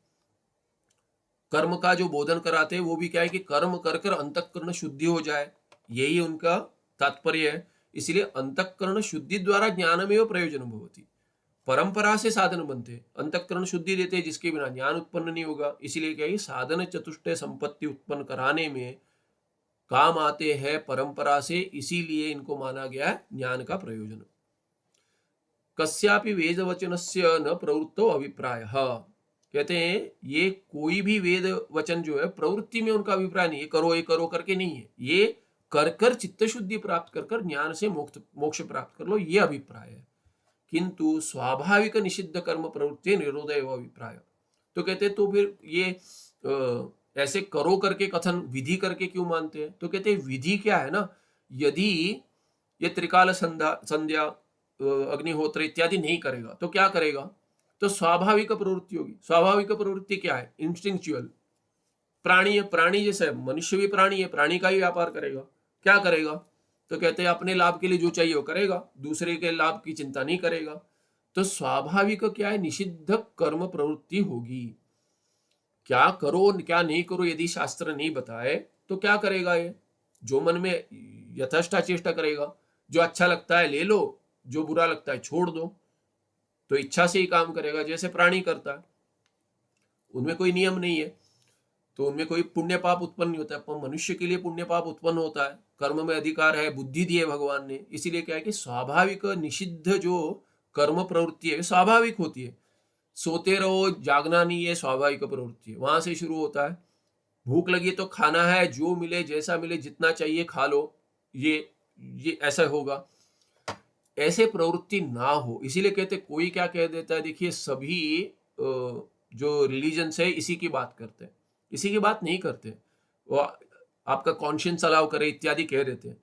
कर्म का जो बोधन कराते हैं वो भी क्या है कि कर्म कर कर अंतःकरण शुद्धि हो जाए, यही उनका तात्पर्य है। इसलिए अंतःकरण शुद्धि द्वारा ज्ञान में प्रयोजन भवति, परंपरा से साधन बनते हैं, अंतःकरण शुद्धि देते हैं जिसके बिना ज्ञान उत्पन्न नहीं होगा। इसीलिए क्या है, साधन चतुष्टय संपत्ति उत्पन्न कराने में काम आते हैं परंपरा से, इसीलिए इनको माना गया है ज्ञान का प्रयोजन। कस्यापि वेद वचनस्य न प्रवृत्तो अभिप्राय, कहते हैं ये कोई भी वेद वचन जो है प्रवृत्ति में उनका अभिप्राय नहीं है, ये करो करके नहीं है, ये कर कर चित्त शुद्धि प्राप्त कर कर ज्ञान से मोक्ष प्राप्त कर लो, ये अभिप्राय है। किंतु स्वाभाविक निषिद्ध कर्म प्रवृत्ति निरोध एवं अभिप्राय। तो कहते हैं तो फिर ये ऐसे करो करके कथन विधि करके क्यों मानते हैं? तो कहते हैं विधि क्या है ना, यदि ये त्रिकाल संध्या अग्निहोत्र इत्यादि नहीं करेगा तो क्या करेगा, तो स्वाभाविक प्रवृत्ति होगी। स्वाभाविक प्रवृत्ति क्या है? इंस्टिंक्चुअल। प्राणी है, प्राणी जैसा है, मनुष्य भी प्राणी है, प्राणी का ही व्यापार करेगा। क्या करेगा? तो कहते हैं अपने लाभ के लिए जो चाहिए वो करेगा, दूसरे के लाभ की चिंता नहीं करेगा। तो स्वाभाविक क्या है? निषिद्ध कर्म प्रवृत्ति होगी। क्या करो क्या नहीं करो यदि शास्त्र नहीं बताए तो क्या करेगा? ये जो मन में यथेष्टा चेष्टा करेगा, जो अच्छा लगता है ले लो, जो बुरा लगता है छोड़ दो। तो इच्छा से ही काम करेगा जैसे प्राणी करता है, उनमें कोई नियम नहीं है, तो उनमें कोई पुण्य पाप उत्पन्न नहीं होता है। पर मनुष्य के लिए पुण्य पाप उत्पन्न होता है, कर्म में अधिकार है, बुद्धि दी है भगवान ने। इसीलिए क्या है कि स्वाभाविक निषिद्ध जो कर्म प्रवृत्ति है स्वाभाविक होती है। सोते रहो, जागना नहीं, है स्वाभाविक प्रवृत्ति है, वहां से शुरू होता है। भूख लगी तो खाना है, जो मिले जैसा मिले जितना चाहिए खा लो, ये ऐसा होगा। ऐसे प्रवृत्ति ना हो, इसीलिए कहते कोई क्या कह देता है, देखिए सभी जो रिलीजन्स है इसी की बात करते हैं, इसी की बात नहीं करते। वो आपका कॉन्शियंस अलाउ करे इत्यादि कह देते हैं।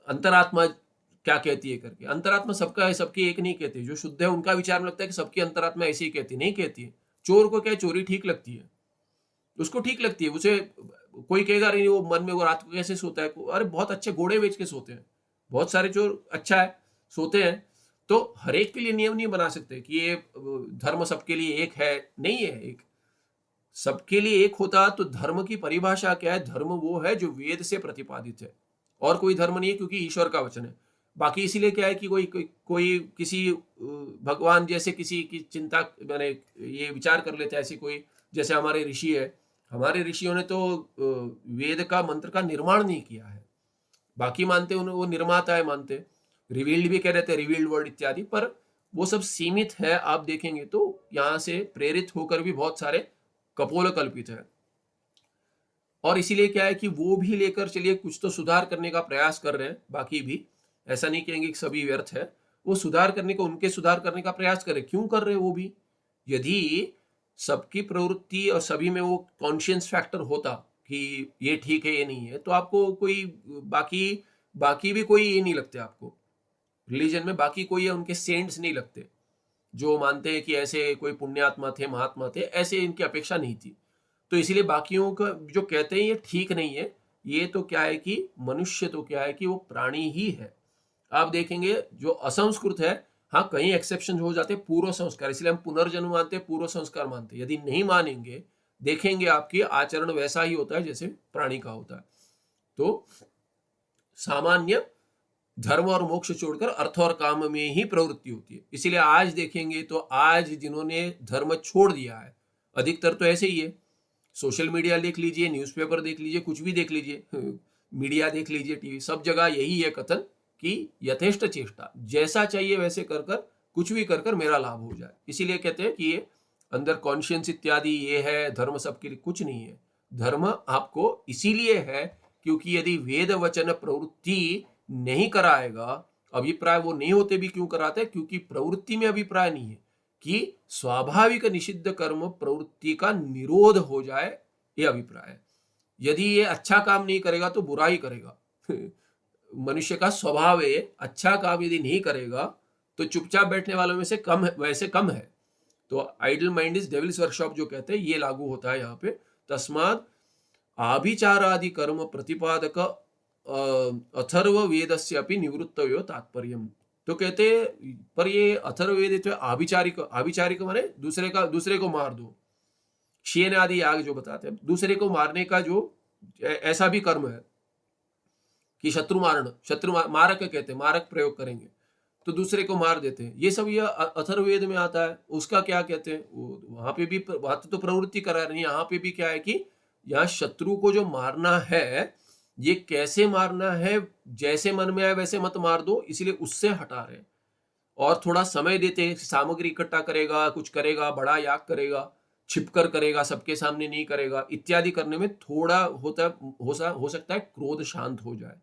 अंतरात्मा क्या कहती है करके, अंतरात्मा सबका है, सबकी एक नहीं कहती। जो शुद्ध है उनका विचार में लगता है कि सबकी अंतरात्मा ऐसी ही कहती, नहीं कहती है। चोर को क्या चोरी ठीक लगती है, उसको ठीक लगती है, उसे कोई कहेगा नहीं वो मन में वो रात को कैसे सोता है, अरे बहुत अच्छे घोड़े बेच के सोते हैं, बहुत सारे चोर अच्छा है सोते हैं। तो हर एक के लिए नियम नहीं बना सकते कि ये धर्म सबके लिए एक है, नहीं है एक। सबके लिए एक होता तो धर्म की परिभाषा क्या है? धर्म वो है जो वेद से प्रतिपादित है, और कोई धर्म नहीं है, क्योंकि ईश्वर का वचन है। बाकी इसीलिए क्या है कि कोई किसी भगवान जैसे किसी की चिंता मैंने ये विचार कर लेते हैं, ऐसे कोई जैसे हमारे ऋषि है, हमारे ऋषियों ने तो वेद का मंत्र का निर्माण नहीं किया है। बाकी मानते उन्हें वो निर्माता है, मानते रिवील्ड भी कह रहे थे, रिवील्ड वर्ड इत्यादि, पर वो सब सीमित है। आप देखेंगे तो यहाँ से प्रेरित होकर भी बहुत सारे कपोल कल्पित है। और इसीलिए क्या है कि वो भी लेकर चलिए कुछ तो सुधार करने का प्रयास कर रहे हैं, बाकी भी ऐसा नहीं कहेंगे कि सभी व्यर्थ है, वो सुधार करने को, उनके सुधार करने का प्रयास कर रहे। क्यों कर रहे वो भी? यदि सबकी प्रवृत्ति और सभी में वो कॉन्शियस फैक्टर होता कि ये ठीक है ये नहीं है, तो आपको कोई बाकी भी कोई ये नहीं लगते आपको रिलीजन में, बाकी कोई है उनके सेंट्स नहीं लगते जो मानते हैं कि ऐसे कोई पुण्यात्मा थे, महात्मा थे, ऐसे इनकी अपेक्षा नहीं थी। तो इसीलिए बाकियों का जो कहते हैं ये ठीक नहीं है, ये तो क्या है कि मनुष्य तो क्या है कि वो प्राणी ही है। आप देखेंगे जो असंस्कृत है, हाँ कहीं एक्सेप्शन हो जाते, पूर्व संस्कार, इसलिए हम पुनर्जन्म मानते हैं, पूर्व संस्कार मानते हैं। यदि नहीं मानेंगे, देखेंगे आपकी आचरण वैसा ही होता है जैसे प्राणी का होता है। तो सामान्य धर्म और मोक्ष छोड़कर अर्थ और काम में ही प्रवृत्ति होती है। इसीलिए आज देखेंगे तो आज जिन्होंने धर्म छोड़ दिया है अधिकतर तो ऐसे ही है। सोशल मीडिया देख लीजिए, न्यूज़पेपर देख लीजिए, कुछ भी देख लीजिए, मीडिया देख लीजिए, टीवी, सब जगह यही है कथन कि यथेष्ट चेष्टा, जैसा चाहिए वैसे कर कर, कुछ भी कर कर मेरा लाभ हो जाए। इसीलिए कहते हैं कि ये अंदर कॉन्शियंस इत्यादि ये है, धर्म सबके लिए कुछ नहीं है। धर्म आपको इसीलिए है क्योंकि यदि वेद वचन प्रवृत्ति नहीं कराएगा, अभिप्राय वो नहीं होते भी क्यों कराते? क्योंकि प्रवृत्ति में अभिप्राय नहीं है कि स्वाभाविक निषिद्ध कर्म प्रवृत्ति का निरोध हो जाए, ये अभिप्राय है। यदि ये अच्छा काम नहीं करेगा तो बुरा ही करेगा। मनुष्य का स्वभाव है, अच्छा काम यदि नहीं करेगा तो चुपचाप बैठने वालों में से कम है, वैसे कम है। तो idle mind is devil's workshop जो कहते हैं ये लागू होता है यहाँ पे। तस्माद आभिचारादि कर्म प्रतिपादक अथर्व वेदस्य अपि निवृत्तयो तात्पर्यम। तो कहते पर ये अथर्ववेद तो आभिचारिक, आभिचारिक माने दूसरे को मार दो, शेन आदि याग जो बताते हैं, दूसरे को मारने का जो ऐसा भी कर्म है कि शत्रु मारक कहते हैं, मारक प्रयोग करेंगे। तो दूसरे को मार देते हैं। ये सब ये अथर्ववेद में आता है। उसका क्या कहते हैं, वहां पे भी बात तो प्रवृत्ति करा रही है, यहाँ पे भी क्या है कि यहाँ शत्रु को जो मारना है, ये कैसे मारना है, जैसे मन में आए वैसे मत मार दो, इसलिए उससे हटा रहे हैं। और थोड़ा समय देते हैं, सामग्री इकट्ठा करेगा, कुछ करेगा, बड़ा याग करेगा, छिपकर करेगा, सबके सामने नहीं करेगा, इत्यादि करने में थोड़ा हो सकता है क्रोध शांत हो जाए।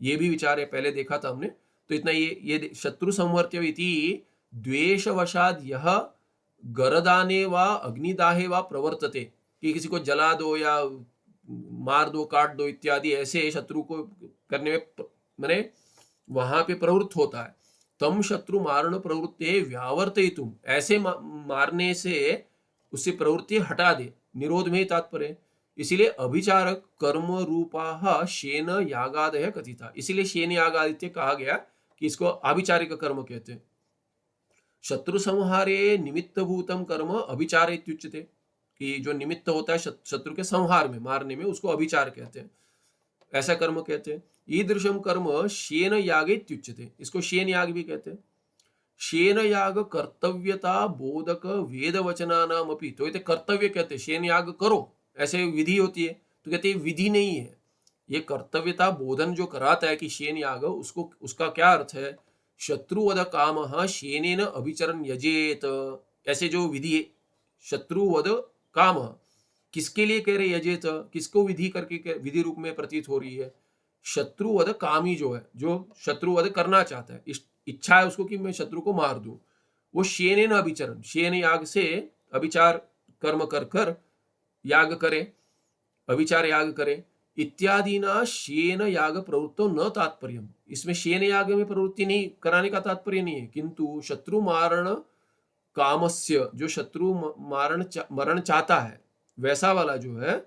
ये भी विचार है, पहले देखा था हमने। तो इतना ये शत्रु संवर्त्य इति द्वेषवशाद यह गरदाने व अग्निदाहे व प्रवर्तते, कि किसी को जला दो या मार दो, काट दो इत्यादि, ऐसे शत्रु को करने में माने वहां पे प्रवृत्त होता है। तम शत्रु मारण प्रवृत्ति व्यावर्तयितुम, ऐसे मारने से उससे प्रवृत्ति हटा दे, निरोध में ही तात्पर्य। इसीलिए अभिचारक कर्म रूपा शेन यागादय कथिता, इसीलिए शेन यागादित्य कहा गया कि इसको अभिचारिक कर्म कहते हैं। शत्रु संहारे निमित्त भूतम कर्म अभिचार इत्युच्यते, कि जो निमित्त होता है शत्रु के संहार में, मारने में, उसको अभिचार कहते हैं, ऐसा कर्म कहते हैं। ईदृशम कर्म शेन याग इत्युच्यते, इसको शेन याग भी कहते हैं। शेन याग कर्तव्यता बोधक वेद वचनानाम अपि, तो ये कर्तव्य कहते हैं, शेन याग करो ऐसे विधि होती है, तो कहते हैं विधि नहीं है, ये कर्तव्यता बोधन जो कराता है कि शेन याग, उसको उसका क्या अर्थ है, शत्रुवध काम शेनेन अभिचरण यजेत, ऐसे जो विधि है, शत्रुवध काम किसके लिए कह रहे यजेत, किसको विधि करके विधि रूप में प्रतीत हो रही है, शत्रुवध कामी जो है, जो शत्रुवध करना चाहता है, इच्छा है उसको कि मैं शत्रु को मार दूं, वो शेनेन अभिचरण, शेन याग से अभिचार कर्म कर कर याग करे, अभिचार याग करे। इत्यादि ना शेन याग प्रवृत्तो न तात्पर्य, इसमें शेन याग में प्रवृत्ति नहीं कराने का तात्पर्य नहीं है, किंतु शत्रु मारण कामस्य, जो शत्रु मरण चाहता है वैसा वाला जो है,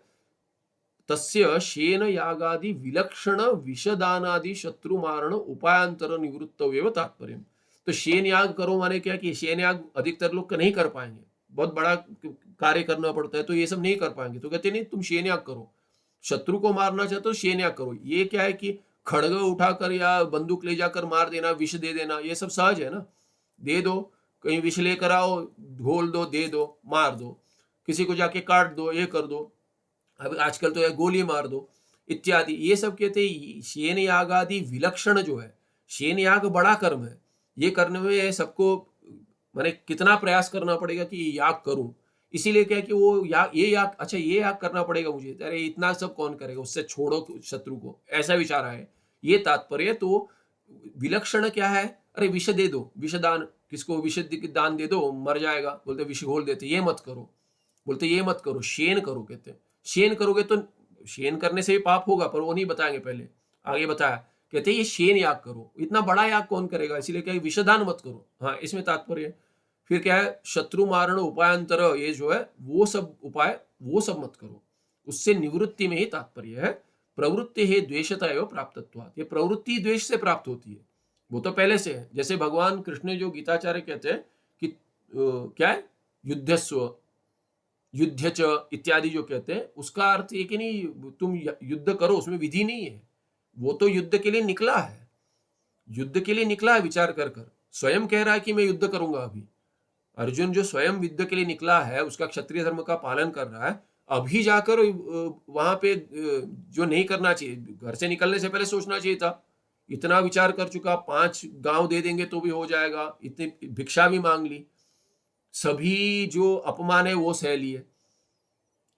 तस्य शेन यागादि विलक्षण विषदानादि शत्रु मारण उपायांतर निवृत्तव्य तात्पर्य। तो शेन याग करो माने क्या कि शेन याग अधिकतर लोग नहीं कर पाएंगे, बहुत बड़ा कार्य करना पड़ता है, तो ये सब नहीं कर पाएंगे, तो कहते नहीं तुम शेन याग करो, शत्रु को मारना चाहते हो शेन याग करो। ये क्या है कि खड़ग उठाकर या बंदूक ले जाकर मार देना, विष दे देना, ये सब सहज है ना, दे दो, कहीं विष लेकर आओ, घोल दो, दे दो, मार दो, किसी को जाके काट दो, ये कर दो, अब आजकल तो गोली मार दो इत्यादि, ये सब कहते हैं शेन याग आदि विलक्षण जो है, शेन याग बड़ा कर्म है, ये करने में सबको माने कितना प्रयास करना पड़ेगा कि याग करूं, इसीलिए क्या है कि वो याग, ये याग, अच्छा ये याग करना पड़ेगा मुझे, अरे इतना सब कौन करेगा, उससे छोड़ो शत्रु को, ऐसा विचार है, ये तात्पर्य। तो विलक्षण क्या है, अरे विष दे दो, विषदान, किसको विष दान दे दो, मर जाएगा, बोलते विष घोल देते, ये मत करो, बोलते ये मत करो, शेन करो, कहते शेन करोगे तो शेन करने से भी पाप होगा, पर वो नहीं बताएंगे, पहले आगे बताया, कहते ये शेन याग करो, इतना बड़ा याग कौन करेगा, इसीलिए क्या विषदान मत करो, हाँ इसमें तात्पर्य। फिर क्या है, शत्रु मारण उपायांतर, ये जो है वो सब उपाय, वो सब मत करो, उससे निवृत्ति में ही तात्पर्य है। प्रवृत्ति है द्वेषता एवं प्राप्तत्वात्, ये प्रवृत्ति द्वेष से प्राप्त होती है, वो तो पहले से है। जैसे भगवान कृष्ण जो गीताचार्य कहते हैं कि क्या है, युद्धस्व युद्ध च इत्यादि जो कहते हैं, उसका अर्थ ये कि नहीं तुम युद्ध करो, उसमें विधि नहीं है, वो तो युद्ध के लिए निकला है, युद्ध के लिए निकला है विचार कर कर, स्वयं कह रहा है कि मैं युद्ध करूंगा। अभी अर्जुन जो स्वयं युद्ध के लिए निकला है, उसका क्षत्रिय धर्म का पालन कर रहा है, अभी जाकर वहां पे जो नहीं करना चाहिए, घर से निकलने से पहले सोचना चाहिए था, इतना विचार कर चुका, 5 गांव दे देंगे तो भी हो जाएगा, इतनी भिक्षा भी मांग ली, सभी जो अपमान है वो सह लिए,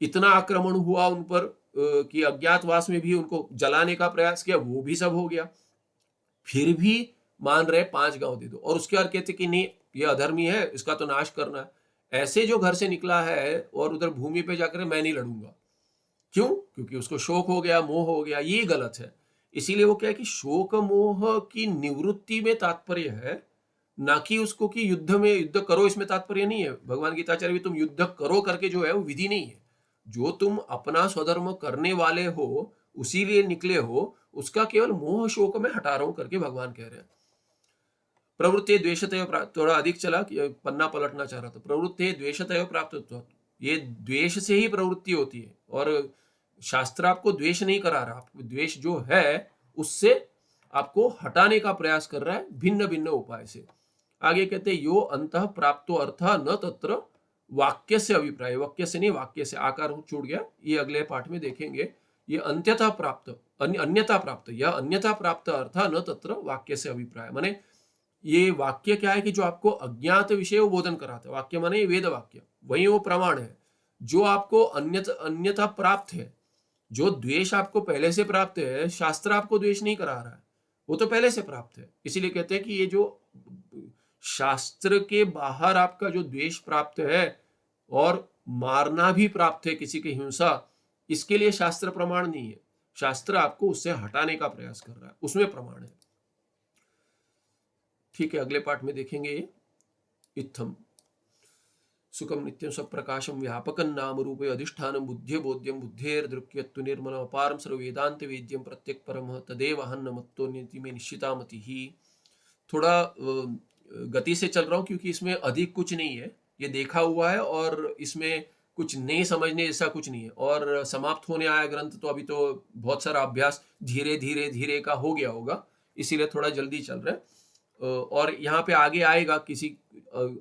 इतना आक्रमण हुआ उन पर कि अज्ञातवास में भी उनको जलाने का प्रयास किया, वो भी सब हो गया, फिर भी मान रहे 5 गांव दे दो, और उसके बाद कहते कि नहीं ये अधर्मी है, इसका तो नाश करना है। ऐसे जो घर से निकला है और उधर भूमि पे जाकर मैं नहीं लड़ूंगा, क्यों, क्योंकि उसको शोक हो गया, मोह हो गया, ये गलत है। इसीलिए वो क्या है कि शोक मोह की निवृत्ति में तात्पर्य है, ना कि उसको कि युद्ध में युद्ध करो, इसमें तात्पर्य नहीं है। भगवान गीताचार्य भी तुम युद्ध करो करके जो है वो विधि नहीं है, जो तुम अपना स्वधर्म करने वाले हो, उसी लिए निकले हो, उसका केवल मोह शोक में हटा रहा हूं करके भगवान कह रहे हैं। प्रवृत्ति द्वेषतय, थोड़ा अधिक चला, पन्ना पलटना चाह रहा था। प्रवृत्ति द्वेषतय प्राप्त, ये द्वेष से ही प्रवृत्ति होती है, और शास्त्र आपको द्वेष नहीं करा रहा, आपको द्वेष जो है उससे आपको हटाने का प्रयास कर रहा है भिन्न भिन्न उपाय से। आगे कहते हैं यो अंतः प्राप्तो अर्थ न तत्र वाक्य से अभिप्राय, वाक्य से नहीं वाक्य से, आकार छूट गया, ये अगले पाठ में देखेंगे। ये अन्यथा प्राप्त अन्यथा प्राप्त, यह अन्यथा प्राप्त अर्थ न तत्र वाक्य से अभिप्राय, माने ये वाक्य क्या है कि जो आपको अज्ञात विषय वो बोधन कराता है, वाक्य माने वेद वाक्य, वही वो प्रमाण है। जो आपको अन्यथा प्राप्त है, जो द्वेष आपको पहले से प्राप्त है, शास्त्र आपको द्वेष नहीं करा रहा है, वो तो पहले से प्राप्त है। इसीलिए कहते हैं कि ये जो शास्त्र के बाहर आपका जो द्वेष प्राप्त है और मारना भी प्राप्त है, किसी की हिंसा, इसके लिए शास्त्र प्रमाण नहीं है। शास्त्र आपको उससे हटाने का प्रयास कर रहा है, उसमें प्रमाण है। ठीक है, अगले पाठ में देखेंगे। इत्थम सुखम नित्यम सप्रकाशम व्यापकं नाम रूपे अधिष्ठानं बुद्ध्य बोध्यम बुद्धेर्दृक्यत्व निर्मल अपारम सर्व वेदांत वेद्यम प्रत्यक परम तदेव हन्न मत्तो नीति में निश्चिता मति ही। थोड़ा गति से चल रहा हूँ क्योंकि इसमें अधिक कुछ नहीं है, ये देखा हुआ है और इसमें कुछ नहीं समझने जैसा कुछ नहीं है, और समाप्त होने आया ग्रंथ, तो अभी तो बहुत सारा अभ्यास धीरे धीरे धीरे का हो गया होगा, इसीलिए थोड़ा जल्दी चल रहा है। और यहाँ पे आगे आएगा किसी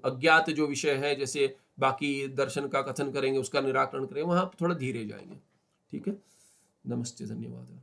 अज्ञात जो विषय है, जैसे बाकी दर्शन का कथन करेंगे, उसका निराकरण करेंगे, वहां थोड़ा धीरे जाएंगे। ठीक है, नमस्ते, धन्यवाद।